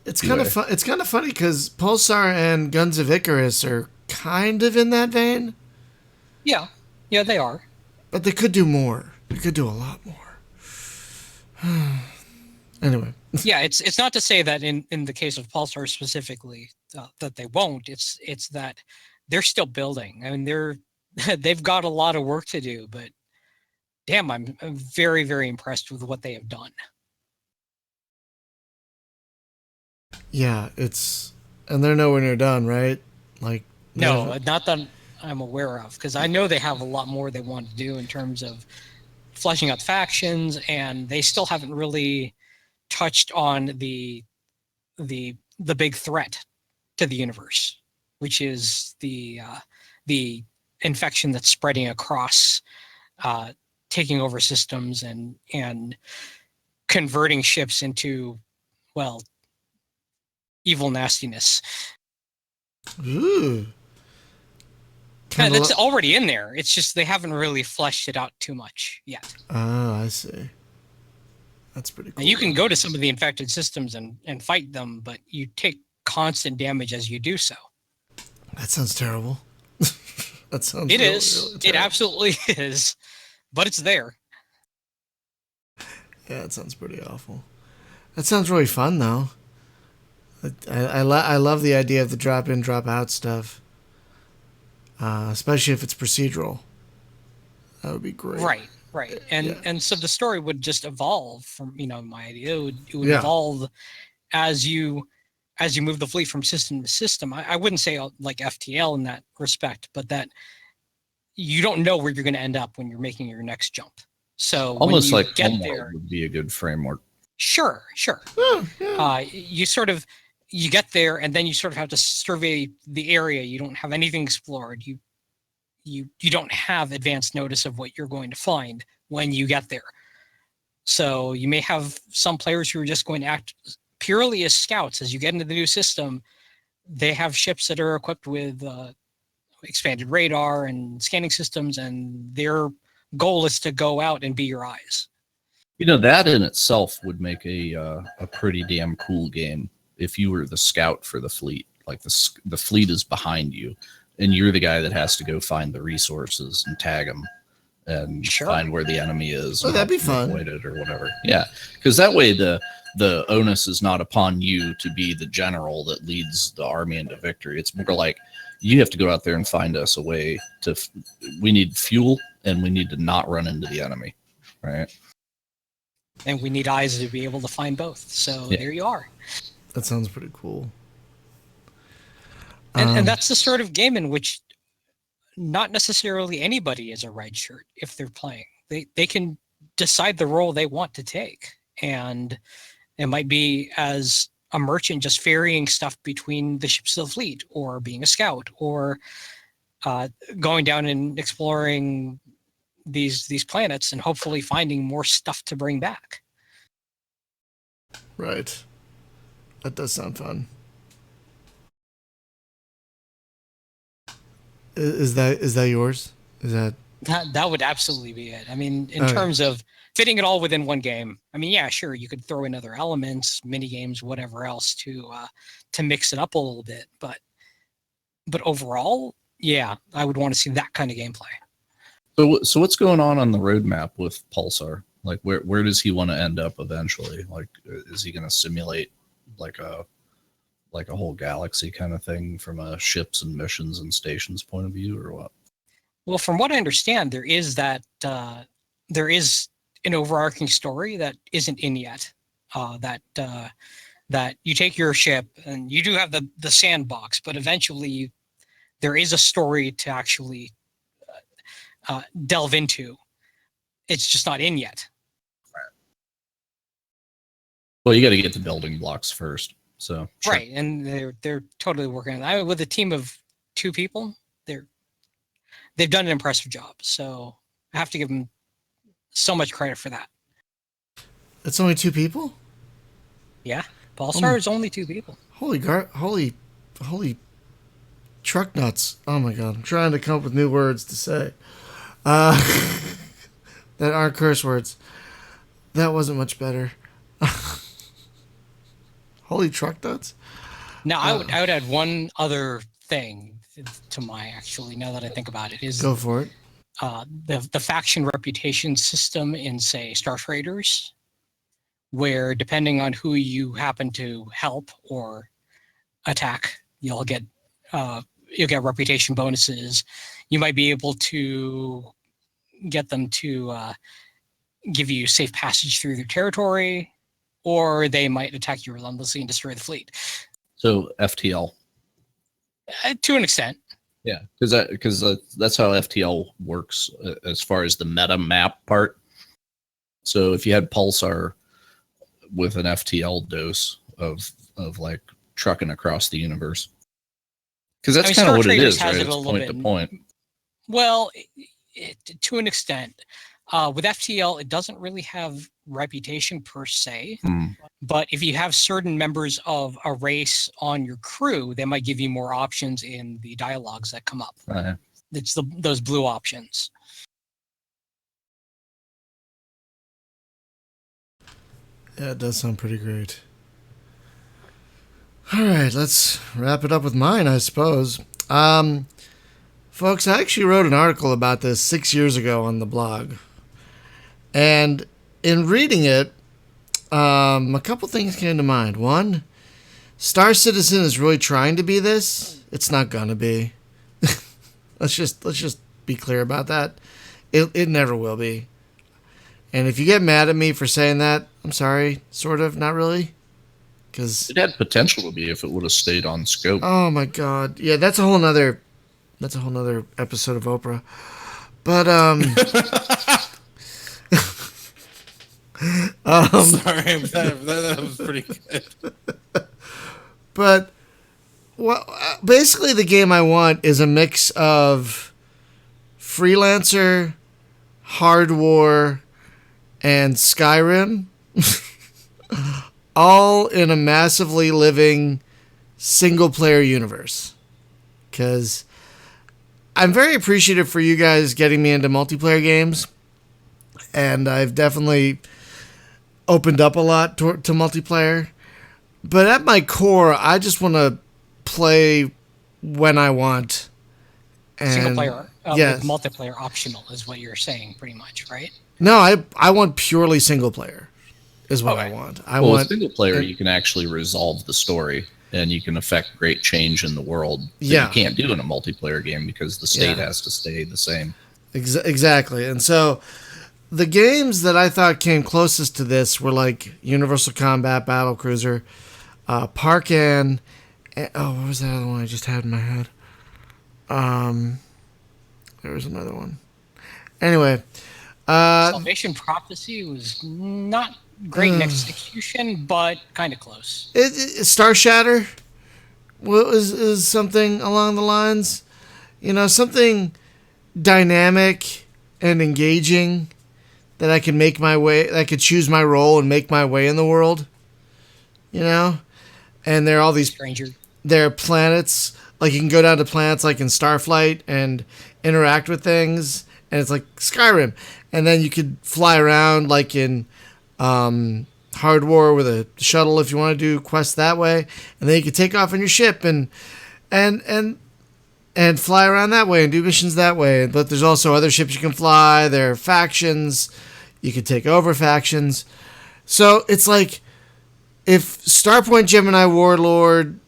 It's kind of fun. It's kind of funny because Pulsar and Guns of Icarus are kind of in that vein. Yeah, they are. But they could do more. They could do a lot more. Anyway. Yeah, it's not to say that in the case of Pulsar specifically that they won't. It's that they're still building. I mean, they've got a lot of work to do, but damn, I'm very, very impressed with what they have done. Yeah, and they're nowhere near done, right? Like no, not that I'm aware of, because I know they have a lot more they want to do in terms of fleshing out factions, and they still haven't really touched on the big threat to the universe, which is the infection that's spreading across, taking over systems and converting ships into, well, evil nastiness. Ooh. Yeah, that's already in there. It's just they haven't really fleshed it out too much yet. Oh, I see. That's pretty cool. Now, you can go to some of the infected systems and fight them, but you take constant damage as you do so. That sounds terrible. That sounds It is. Really it absolutely is. But it's there. Yeah, it sounds pretty awful. That sounds really fun, though. I love the idea of the drop in, drop out stuff. Especially if it's procedural. That would be great. Right. And so the story would just evolve from, my idea. It would evolve as you move the fleet from system to system. I wouldn't say like FTL in that respect, but that you don't know where you're going to end up when you're making your next jump. So almost like get Homeworld there would be a good framework. Sure. Oh, yeah. You get there and then you sort of have to survey the area. You don't have anything explored. You don't have advanced notice of what you're going to find when you get there. So you may have some players who are just going to act purely as scouts. As you get into the new system, they have ships that are equipped with expanded radar and scanning systems, and their goal is to go out and be your eyes. That in itself would make a pretty damn cool game if you were the scout for the fleet. Like the fleet is behind you, and you're the guy that has to go find the resources and tag them and find where the enemy is. Oh, that'd be fun. Avoid it or whatever. Yeah, because that way the onus is not upon you to be the general that leads the army into victory. It's more like you have to go out there and find us a way to. We need fuel, and we need to not run into the enemy, right? And we need eyes to be able to find both. So there you are. That sounds pretty cool. And that's the sort of game in which not necessarily anybody is a red shirt if they're playing. They can decide the role they want to take. And it might be as a merchant just ferrying stuff between the ships of the fleet, or being a scout, or going down and exploring these planets and hopefully finding more stuff to bring back. Right. That does sound fun. Is that yours? Is that would absolutely be it. I mean, in terms of fitting it all within one game. I mean, yeah, sure, you could throw in other elements, mini games, whatever else to mix it up a little bit. But But overall, yeah, I would want to see that kind of gameplay. So what's going on the roadmap with Pulsar? Like, where does he want to end up eventually? Like, is he going to simulate like a whole galaxy kind of thing from a ships and missions and stations point of view, or what? Well, from what I understand, there is an overarching story that isn't in yet. That you take your ship and you do have the sandbox, but eventually there is a story to actually delve into. It's just not in yet. Well, you got to get the building blocks first. So sure. Right, and they're totally working on it. With a team of 2 people. They've done an impressive job. So I have to give them so much credit for that. It's only 2 people? Yeah, Pulsar is only 2 people. Holy truck nuts! Oh my god! I'm trying to come up with new words to say that aren't curse words. That wasn't much better. Holy truck nuts! Now I would add one other thing to my now that I think about it is go for it. The faction reputation system in, say, Star Traders, where depending on who you happen to help or attack, you'll get reputation bonuses. You might be able to get them to give you safe passage through their territory, or they might attack you relentlessly and destroy the fleet. So FTL. To an extent. Yeah, because that's how FTL works as far as the meta map part. So if you had Pulsar with an FTL dose of like trucking across the universe, because that's kind of what it is, right? It's point to point. Well, to an extent. With FTL, it doesn't really have reputation per se, but if you have certain members of a race on your crew, they might give you more options in the dialogues that come up. Right. It's those blue options. Yeah, it does sound pretty great. All right, let's wrap it up with mine, I suppose. Folks, I actually wrote an article about this 6 years ago on the blog. And in reading it, a couple things came to mind. One, Star Citizen is really trying to be this. It's not gonna be. let's just be clear about that. It never will be. And if you get mad at me for saying that, I'm sorry, sort of, not really. Because it had potential to be if it would have stayed on scope. Oh my god. Yeah, that's a whole nother episode of Oprah. But sorry, that was pretty good. But basically the game I want is a mix of Freelancer, Hard War, and Skyrim, all in a massively living single-player universe. Because I'm very appreciative for you guys getting me into multiplayer games, and I've definitely opened up a lot to multiplayer. But at my core, I just want to play when I want. And single player, yes. With multiplayer optional is what you're saying, pretty much, right? No, I want purely single player, is what I want. I want single player. You can actually resolve the story, and you can affect great change in the world that you can't do in a multiplayer game because the state has to stay the same. Exactly, and so the games that I thought came closest to this were like Universal Combat Battlecruiser, Parkan, and what was that other one I just had in my head? There was another one. Anyway, Salvation Prophecy was not great in execution, but kind of close. Star Shatter is something along the lines, something dynamic and engaging that I can make my way. I could choose my role and make my way in the world. And there are all these Stranger. There are planets. Like you can go down to planets like in Starflight and interact with things, and it's like Skyrim. And then you could fly around like in Hard War with a shuttle if you want to do quests that way. And then you could take off on your ship and and fly around that way and do missions that way. But there's also other ships you can fly. There are factions. You can take over factions. So it's like if Starpoint Gemini Warlord,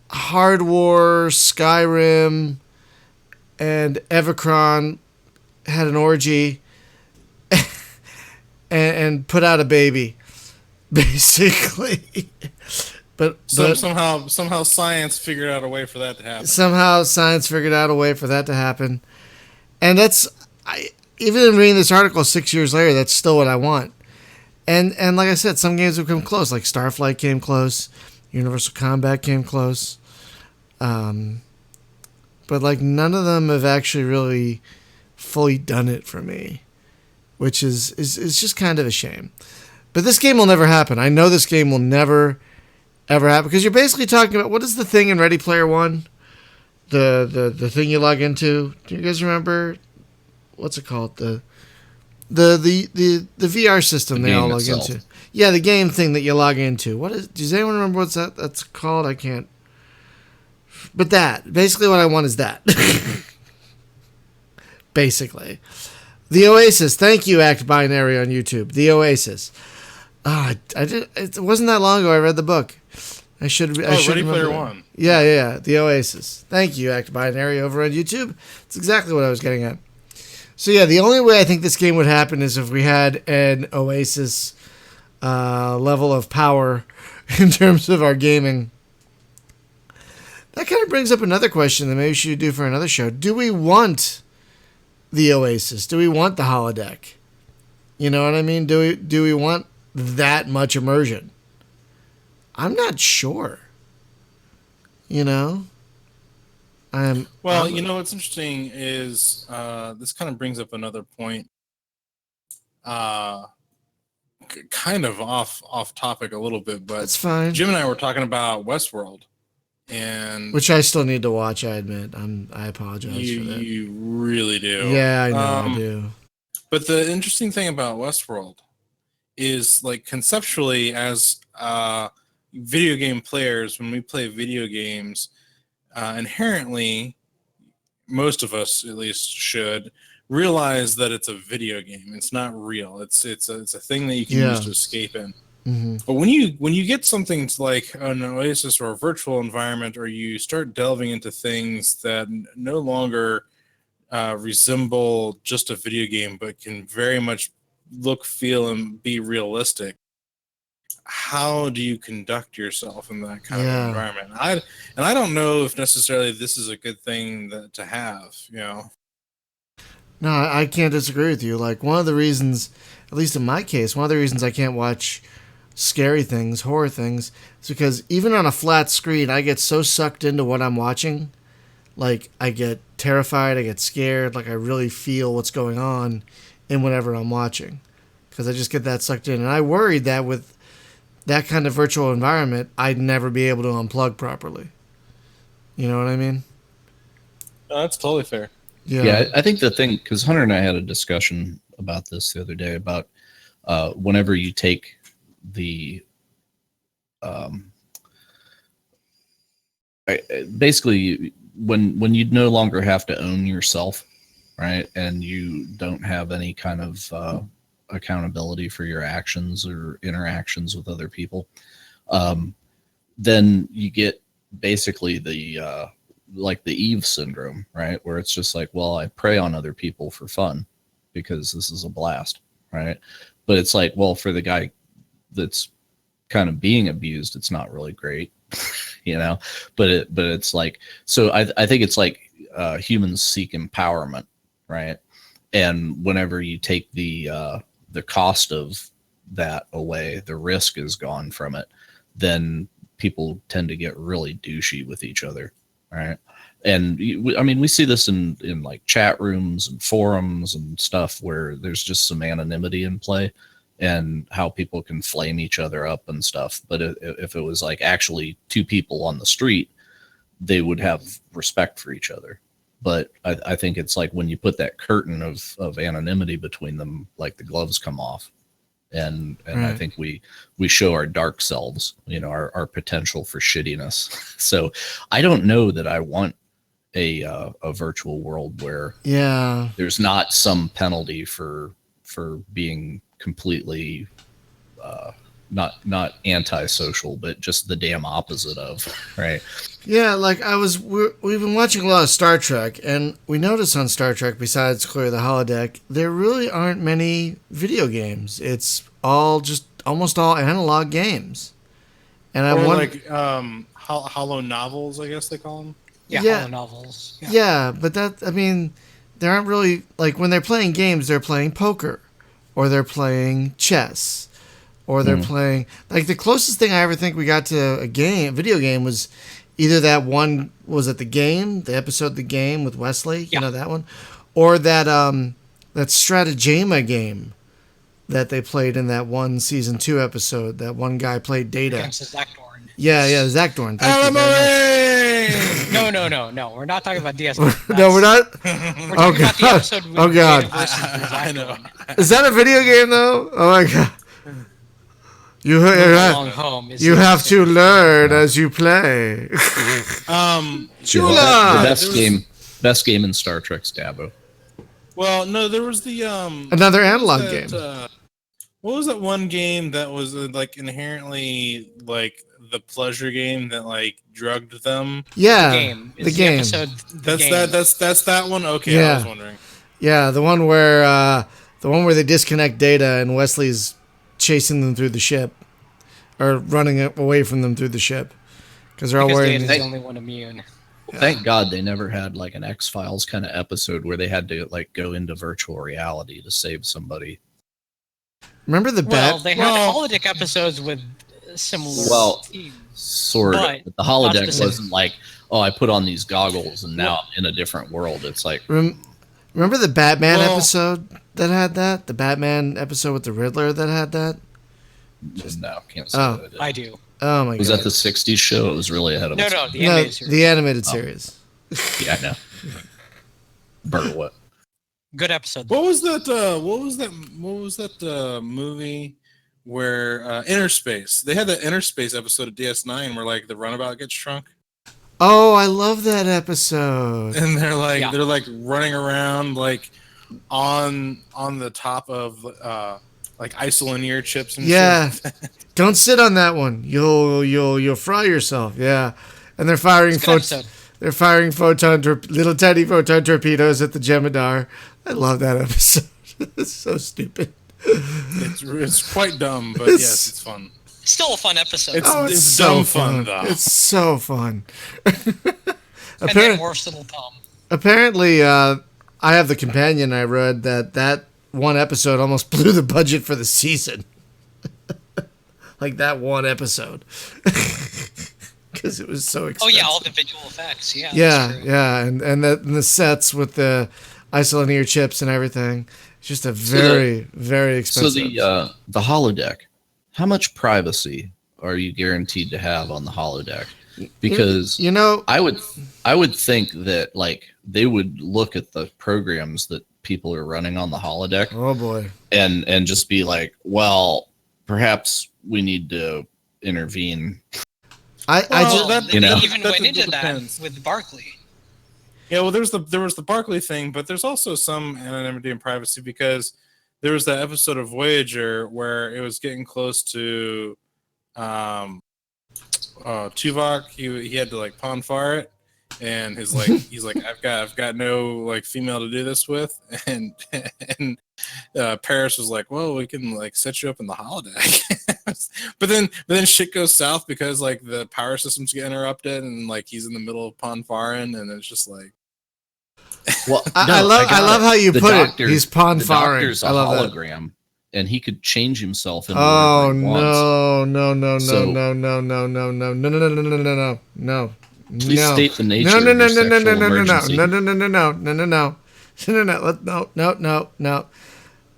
Hard War, Skyrim, and Evacron had an orgy and put out a baby, basically. But somehow science figured out a way for that to happen. Somehow science figured out a way for that to happen. And even in reading this article 6 years later, that's still what I want. And like I said, some games have come close. Like Starflight came close. Universal Combat came close. But like none of them have actually really fully done it for me, which is just kind of a shame. But this game will never happen. I know this game will never ever happen because you're basically talking about, what is the thing in Ready Player One? The thing you log into. Do you guys remember? What's it called? The VR system they all log into. Yeah, the game thing that you log into. Does anyone remember what's that's called? I can't. But basically what I want is that. Basically. The Oasis. Thank you, Act Binary on YouTube. The Oasis. It wasn't that long ago I read the book. I should Ready Player One. Yeah. The Oasis. Thank you, Act Binary over on YouTube. It's exactly what I was getting at. So yeah, the only way I think this game would happen is if we had an Oasis level of power in terms of our gaming. That kind of brings up another question that maybe we should do for another show. Do we want the Oasis? Do we want the holodeck? You know what I mean? Do we want that much immersion? I'm not sure. You know? What's interesting is this kind of brings up another point. Kind of off topic a little bit, but it's fine. Jim and I were talking about Westworld. Which I still need to watch, I admit. I apologize for that. You really do. Yeah, I know I do. But the interesting thing about Westworld is, like, conceptually, as video game players, when we play video games, inherently, most of us at least should realize that it's a video game. It's not real. It's a thing that you can use to escape in. Mm-hmm. But when you get something like an Oasis or a virtual environment, or you start delving into things that no longer resemble just a video game, but can very much look, feel, and be realistic, how do you conduct yourself in that kind of environment? I don't know if necessarily this is a good thing to have, you know. No, I can't disagree with you. Like, one of the reasons, at least in my case, one of the reasons I can't watch scary things, horror things, is because even on a flat screen, I get so sucked into what I'm watching. Like, I get terrified, I get scared, like I really feel what's going on in whatever I'm watching. Because I just get that sucked in. And I worried that with that kind of virtual environment, I'd never be able to unplug properly. You know what I mean? That's totally fair. Yeah, I think the thing, because Hunter and I had a discussion about this the other day, about whenever you take the basically when you no longer have to own yourself, right, and you don't have any kind of accountability for your actions or interactions with other people, then you get basically the like the Eve syndrome, right, where it's just like, well, I prey on other people for fun because this is a blast, right? But it's like, well, for the guy that's kind of being abused, it's not really great, you know. But it's like, so I think it's like humans seek empowerment, right? And whenever you take the cost of that away, the risk is gone from it, then people tend to get really douchey with each other, right? And I mean, we see this in like chat rooms and forums and stuff where there's just some anonymity in play, and how people can flame each other up and stuff. But if it was like actually two people on the street, they would have respect for each other. But I think it's like when you put that curtain of anonymity between them, like the gloves come off. And right. I think we show our dark selves, you know, our potential for shittiness. So I don't know that I want a virtual world where Yeah. there's not some penalty for being completely not antisocial, but just the damn opposite of, right? Yeah, like we've been watching a lot of Star Trek, and we notice on Star Trek, besides clearly the holodeck, there really aren't many video games. It's all just almost all analog games. And I Or wonder, like hollow novels, I guess they call them. Yeah. Hollow novels. yeah, but I mean, there aren't really, like, when they're playing games, they're playing poker, or they're playing chess, or they're playing, like, the closest thing I ever think we got to a video game was either that one, was it the episode The Game with Wesley, you know, that one, or that Stratagema game that they played in that one season 2 episode. That one guy played Data. Against Zach Dorn. Yeah, Zach Dorn. Thank you very much. No. We're not talking about DS. No, we're not. We're talking about the episode with Oh, God. Data versus Zach Dorn. Is that a video game though? Oh my god! You Along home is you have to learn as you play. The Chula! best game in Star Trek's Dabo. Well, no, there was the Another analog that, game. what was that one game that was like inherently like the pleasure game that like drugged them? Yeah, The game. Episode, That's that one. Okay, Yeah. I was wondering. yeah, the one where they disconnect Data and Wesley's chasing them through the ship, or running away from them through the ship, because they're all because wearing. Data's the only one immune. Thank God they never had like an X-Files kind of episode where they had to like go into virtual reality to save somebody. Remember the Well, bat? they had holodeck episembles with similar themes. Sort of. But But the not holodeck specific. wasn't like, oh, I put on these goggles and now I'm in a different world. It's like, Remember the Batman Well- episode that had that? The Batman episode with the Riddler that had that? no, can't say Oh. that I did. I do. Oh my Was god! that the 60s show? It was really ahead of its No, time. the animated series. the animated series. Yeah, I know. Bert, what? Good episode. What was that? What was that movie where Inner Space? They had the Inner Space episode of DS9 where like the runabout gets shrunk, Oh, I love that episode. and they're like Yeah. running around like on the top of like isolinear chips and Yeah. shit. Don't sit on that one. You'll fry yourself. Yeah, and they're firing Good episode. little tiny photon torpedoes at the Jemadar. I love that episode. It's so stupid. It's quite dumb, but It's- yes, it's fun. Still a fun episode. It's so dumb fun, though. It's so fun. and then Worf's little poem. Apparently, I have the companion. I read that one episode almost blew the budget for the season. Like that one episode, because it was so Oh expensive. yeah, all the visual effects. Yeah. Yeah, that's true. yeah, and the sets with the isolinear chips and everything. It's just a very, very So expensive. the holodeck, how much privacy are you guaranteed to have on the holodeck? Because you know, I would think that like they would look at the programs that people are running on the holodeck oh boy, and just be like, well, perhaps we need to intervene. I Well, just They You know. even That went into that depends. with Barkley. Yeah, well, there was the Barkley thing, but there's also some anonymity and privacy because there was that episode of Voyager where it was getting close to Tuvok. He had to like pawn fire it, and he's like I've got no like female to do this with, and Paris was like, well, we can like set you up in the holodeck. but then shit goes south because like the power systems get interrupted and like he's in the middle of pawn firing, and it's just like. Well, I love how you put it. He's pawn the firing. doctor's a I love that. hologram, and he could change himself into Oh whatever he wants. no! So- No! Please state the nature of your sexual emergency. No.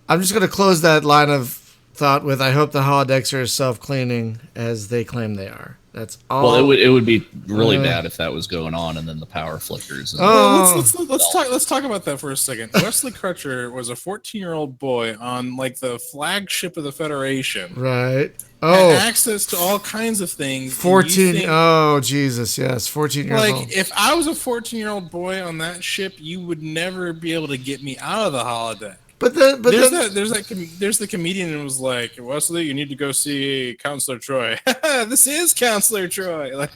I'm just gonna close that line of thought with, I hope the holodecks are as self-cleaning as they claim they are. That's all. Well, it would be really bad if that was going on, and then the power flickers. And Oh. Well, let's talk about that for a second. Wesley Crutcher was a 14-year-old boy on like the flagship of the Federation. Right. Had access to all kinds of things. 14. Oh, Jesus. Yes. 14-year-old. Like, if I was a 14-year-old boy on that ship, you would never be able to get me out of the holodeck. There's the comedian who was like, Wesley, you need to go see Counselor Troy. This is Counselor Troy. Like,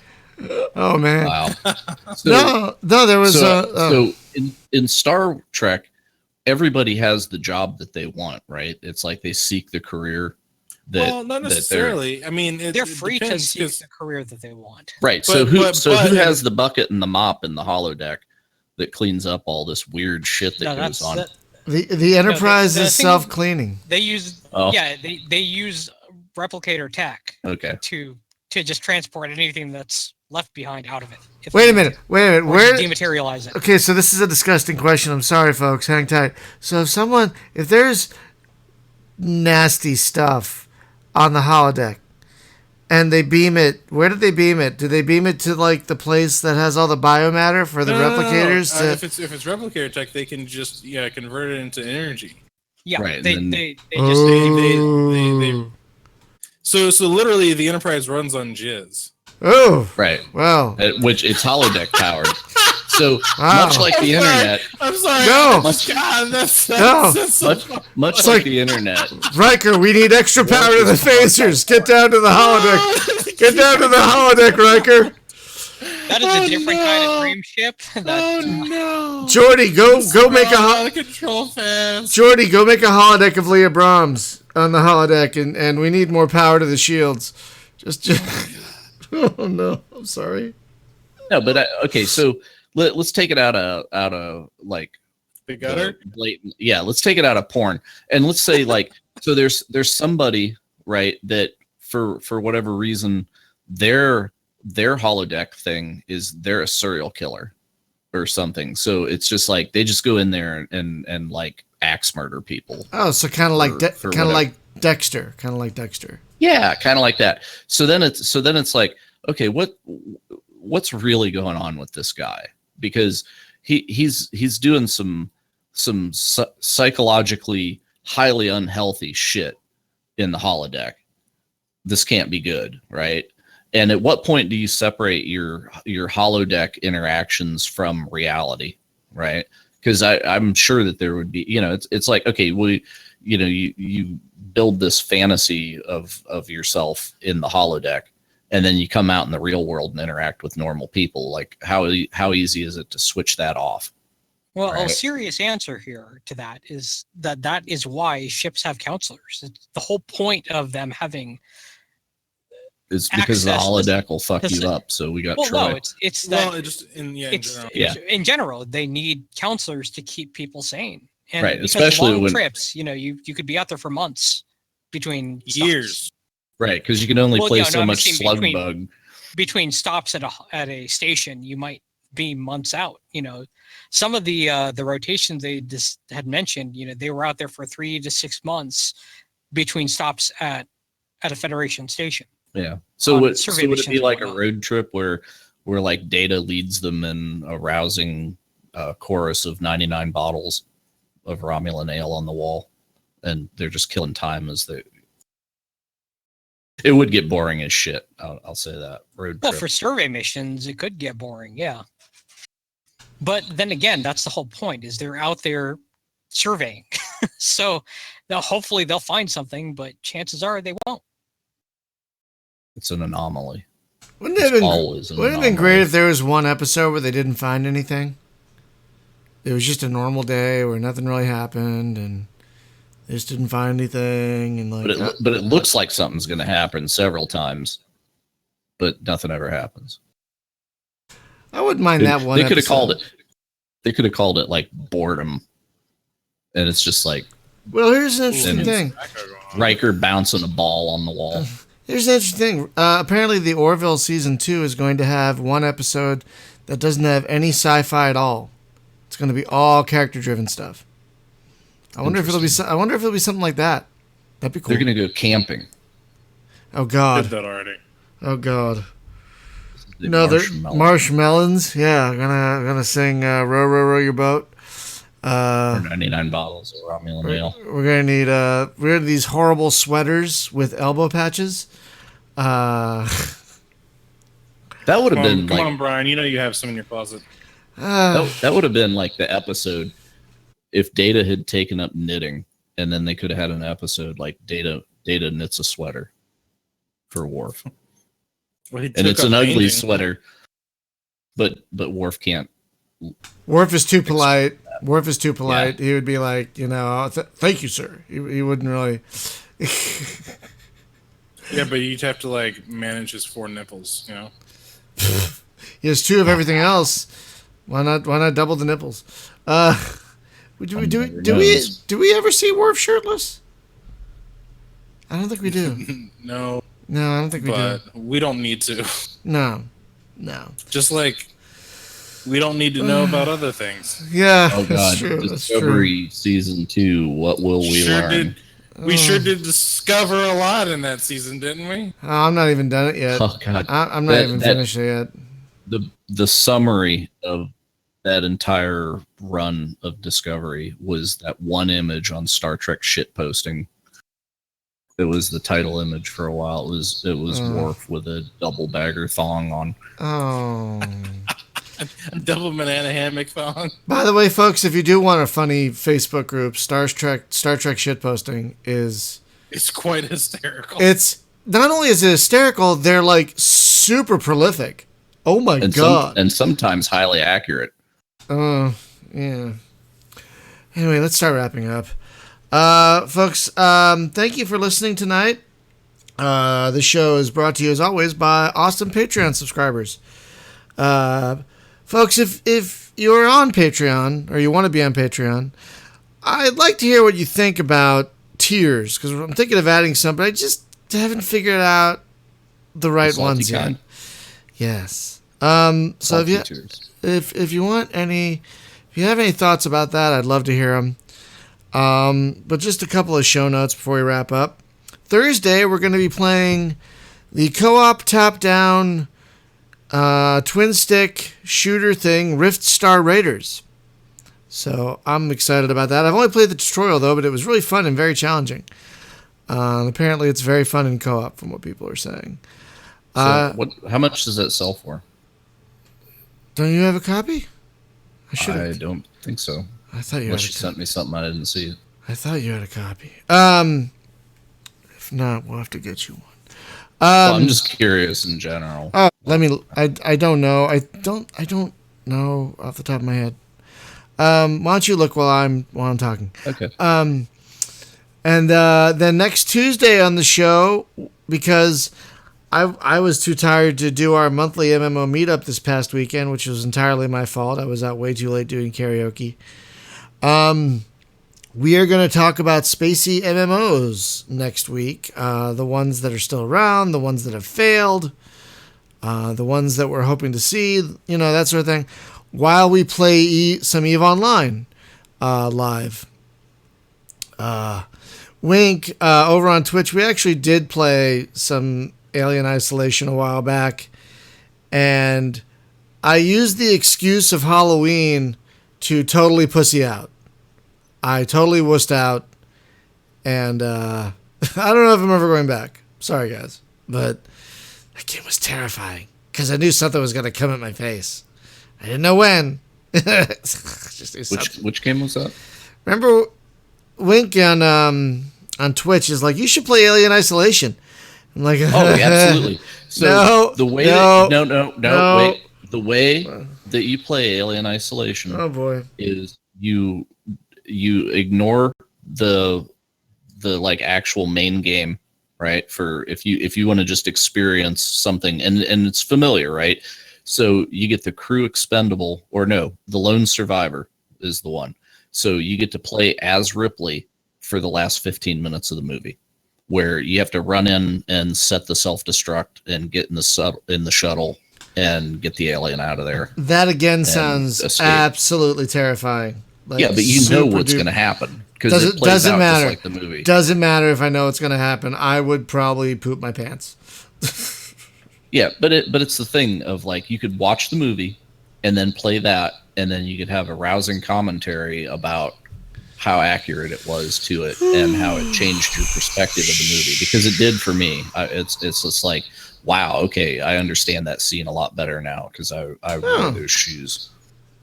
oh man. Wow. No, there was so in Star Trek, everybody has the job that they want, right? It's like they seek the career that. Well, not necessarily. I mean, they're free to seek the career that they want. Right. But, who but has the bucket and the mop in the holodeck that cleans up all this weird shit that goes on? The Enterprise is self-cleaning. They use they use replicator tech. Okay. To just transport anything that's left behind out of it. Wait a minute. Where dematerialize it? Okay, so this is a disgusting question. I'm sorry, folks. Hang tight. So if there's nasty stuff on the holodeck and they beam it, where did they beam it? Do they beam it to like the place that has all the biomatter for the replicators? No. If it's replicator tech, they can just convert it into energy. Yeah, right, they So literally, the Enterprise runs on jizz. Oh, right. Wow. Which it's holodeck powered. So Wow. much like the internet. I'm sorry. No. God, that's so Much like the internet. Riker, we need extra power to the phasers. Get down to the holodeck. Get down to the holodeck, Riker. That is a different kind of dream ship. no. Jordy, go make a control fast. Jordy, go make a holodeck of Leah Brahms on the holodeck, and we need more power to the shields. Just oh no, I'm sorry. No, but okay, so let's take it out of like the gutter. Blatant, yeah, let's take it out of porn, and let's say like so there's somebody, right, that for whatever reason their holodeck thing is they're a serial killer or something. So it's just like they just go in there and like axe murder people. Oh, so kind of like Dexter, kind of like Dexter. Yeah, kind of like that. So then it's like, okay, what's really going on with this guy? Because he's doing some psychologically highly unhealthy shit in the holodeck. This can't be good, right? And at what point do you separate your holodeck interactions from reality, right? Because I'm sure that there would be, it's like, okay, well, you build this fantasy of yourself in the holodeck, and then you come out in the real world and interact with normal people. Like how easy is it to switch that off? Well, right? A serious answer here to that is that is why ships have counselors. It's the whole point of them having. It's because the holodeck will fuck you up. So we got Troy. No, it's that. Well, just in general. In general, they need counselors to keep people sane. And right, because especially long when trips, you could be out there for months between years. Stops. Right, because you can only play so much slug bug. Between stops at a station, you might be months out. Some of the rotations they just had mentioned, they were out there for 3 to 6 months between stops at a Federation station. Yeah. So would it be like a road trip where like Data leads them in a rousing chorus of 99 bottles of Romulan ale on the wall, and they're just killing time as they. It would get boring as shit. I'll say that. Road trip. For survey missions, it could get boring, yeah. But then again, that's the whole point, is they're out there surveying. So hopefully they'll find something, but chances are they won't. It's an anomaly. Wouldn't it have been great if there was one episode where they didn't find anything? It was just a normal day where nothing really happened, and they just didn't find anything. And but it looks like something's going to happen several times, but nothing ever happens. I wouldn't mind that one. They could have called it. They could have called it like boredom, and it's just like. Well, here's an interesting thing. Riker bouncing a ball on the wall. Here's an interesting thing. Apparently, the Orville season 2 is going to have one episode that doesn't have any sci-fi at all. It's going to be all character-driven stuff. I wonder if it'll be something like that. That'd be cool. They're gonna go camping. Oh Did God. that already. Oh God. The No, they're marshmallow. marshmelons. Yeah, gonna sing "Row, Row, Row Your Boat." For 99 bottles of Romulan ale. We're gonna need we're gonna need these horrible sweaters with elbow patches. That would have been Come like on, Brian. You know you have some in your closet. that would have been like the episode if Data had taken up knitting, and then they could have had an episode like Data knits a sweater for Worf, Well, he and took it's up an ugly painting. sweater, but Worf can't. Worf is too polite. Worf is too polite. Yeah. He would be like, thank you, sir. He wouldn't really. Yeah, but you'd have to like manage his 4 nipples. You know. He has 2 of everything else. Why not double the nipples? Do we ever see Worf shirtless? I don't think we do. No, No, I don't think we do. but we don't need to. No. Just like we don't need to know about other things. Yeah, Oh God! that's true. That's true. Discovery season 2. What will we learn? We sure did discover a lot in that season, didn't we? Oh, I'm not even done it yet. Oh God! I'm not even finished it yet. The summary of that entire run of Discovery was that one image on Star Trek shit posting. It was the title image for a while. It was Worf with a double bagger thong on. Oh. A double banana hammock thong. By the way, folks, if you do want a funny Facebook group, Star Trek shitposting is. It's quite hysterical. It's not only is it hysterical, they're like super prolific. Oh my God. And sometimes highly accurate. Oh, yeah. Anyway, let's start wrapping up. Folks, thank you for listening tonight. The show is brought to you, as always, by awesome Patreon subscribers. Folks, if you're on Patreon, or you want to be on Patreon, I'd like to hear what you think about tiers, because I'm thinking of adding some, but I just haven't figured out the right Salty ones kind. yet. Yes. So Salty tiers. if you want any, if you have any thoughts about that, I'd love to hear them. But just a couple of show notes before we wrap up. Thursday, we're going to be playing the co-op top-down twin stick shooter thing, Rift Star Raiders. So I'm excited about that. I've only played the tutorial though, but it was really fun and very challenging. Apparently, it's very fun in co-op, from what people are saying. So how much does that sell for? Don't you have a copy? I don't think so. I thought you Unless had you a sent me something I didn't see. I thought you had a copy. If not, we'll have to get you one. Well, I'm just curious in general. Let me. I don't know. I don't know off the top of my head. Why don't you look while I'm talking? Okay. And then next Tuesday on the show, because I was too tired to do our monthly MMO meetup this past weekend, which was entirely my fault. I was out way too late doing karaoke. We are going to talk about spacey MMOs next week. The ones that are still around, the ones that have failed, the ones that we're hoping to see, that sort of thing, while we play some EVE Online live. Wink, over on Twitch, we actually did play some Alien Isolation a while back, and I used the excuse of Halloween to totally pussy out. I totally wussed out, and I don't know if I'm ever going back. Sorry, guys, but that game was terrifying because I knew something was going to come at my face. I didn't know when. Just knew something. Which game was that? Remember, Wink on Twitch is like, you should play Alien Isolation. I'm like, Oh, absolutely. So No, the way no, wait. The way that you play Alien Isolation oh boy, is you ignore the like actual main game, right? For if you want to just experience something and it's familiar, right? So you get the crew expendable, or no, the lone survivor is the one. So you get to play as Ripley for the last 15 minutes of the movie, where you have to run in and set the self-destruct and get in the shuttle and get the alien out of there. that again sounds escape. absolutely terrifying. Like, Yeah, but you know super what's duper- going to happen. because it plays out just like the movie. Doesn't matter if I know it's going to happen. I would probably poop my pants. Yeah, but it's the thing of like you could watch the movie and then play that, and then you could have a rousing commentary about how accurate it was to it and how it changed your perspective of the movie, because it did for me. It's just like, wow, okay, I understand that scene a lot better now because I wore those shoes.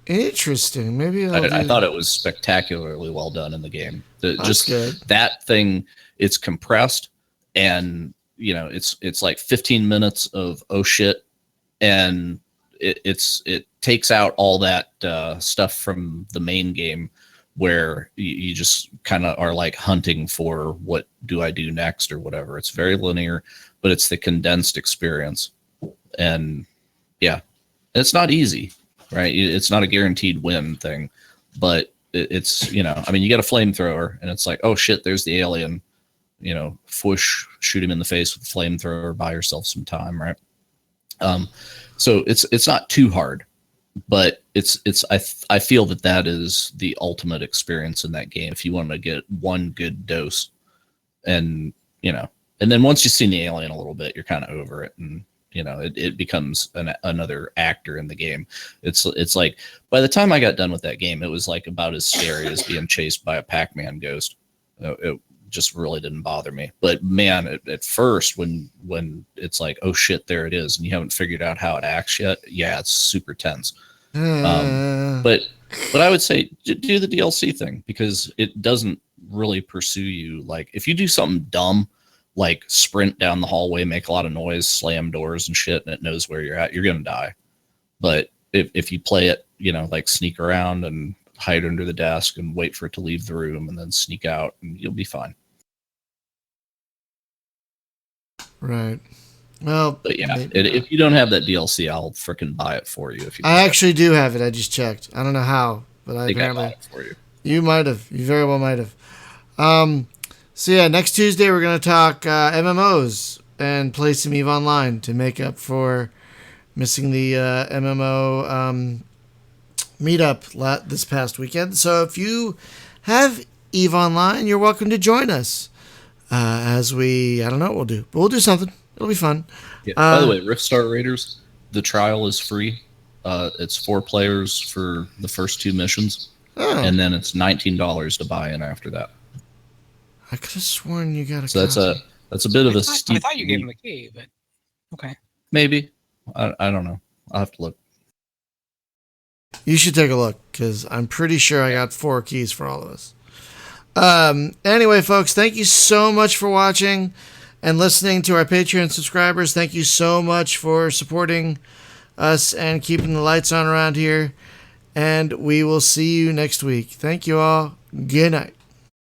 Interesting. Maybe I thought it was spectacularly well done in the game. Just good. That thing, it's compressed, and it's like 15 minutes of oh shit, and it takes out all that stuff from the main game where you just kind of are like hunting for what do I do next or whatever. It's very linear, but it's the condensed experience. And yeah, it's not easy, right? It's not a guaranteed win thing, but it's, you got a flamethrower and it's like, oh shit, there's the alien, whoosh, shoot him in the face with a flamethrower, buy yourself some time, right? So it's not too hard, but I feel that is the ultimate experience in that game. If you want to get one good dose, and then once you've seen the alien a little bit, you're kind of over it, and it becomes another actor in the game. It's like by the time I got done with that game, it was like about as scary as being chased by a Pac-Man ghost. It just really didn't bother me. But man, at first when it's like, oh shit, there it is, and you haven't figured out how it acts yet, yeah, it's super tense. But I would say do the DLC thing, because it doesn't really pursue you. Like if you do something dumb, like sprint down the hallway, make a lot of noise, slam doors and shit, and it knows where you're at, you're gonna die. But if you play it, like sneak around and hide under the desk and wait for it to leave the room and then sneak out, and you'll be fine. Right. Well, but yeah, if you don't have that DLC, I'll freaking buy it for you. If you, I actually do have it. I just checked. I don't know how, but I apparently bought it for you. You might have. You very well might have. So yeah, next Tuesday we're gonna talk MMOs and play some EVE Online to make up for missing the MMO meetup this past weekend. So if you have EVE Online, you're welcome to join us. I don't know what we'll do, but we'll do something. It'll be fun. Yeah. By the way, Rift Star Raiders, the trial is free. It's 4 players for the first 2 missions, and then it's $19 to buy in after that. I could have sworn you got a. So that's a bit of a steep. I thought you gave him a key, but okay. Maybe. I don't know. I'll have to look. You should take a look, because I'm pretty sure I got 4 keys for all of us. Anyway, folks, thank you so much for watching and listening to our Patreon subscribers. Thank you so much for supporting us and keeping the lights on around here. And we will see you next week. Thank you all. Good night.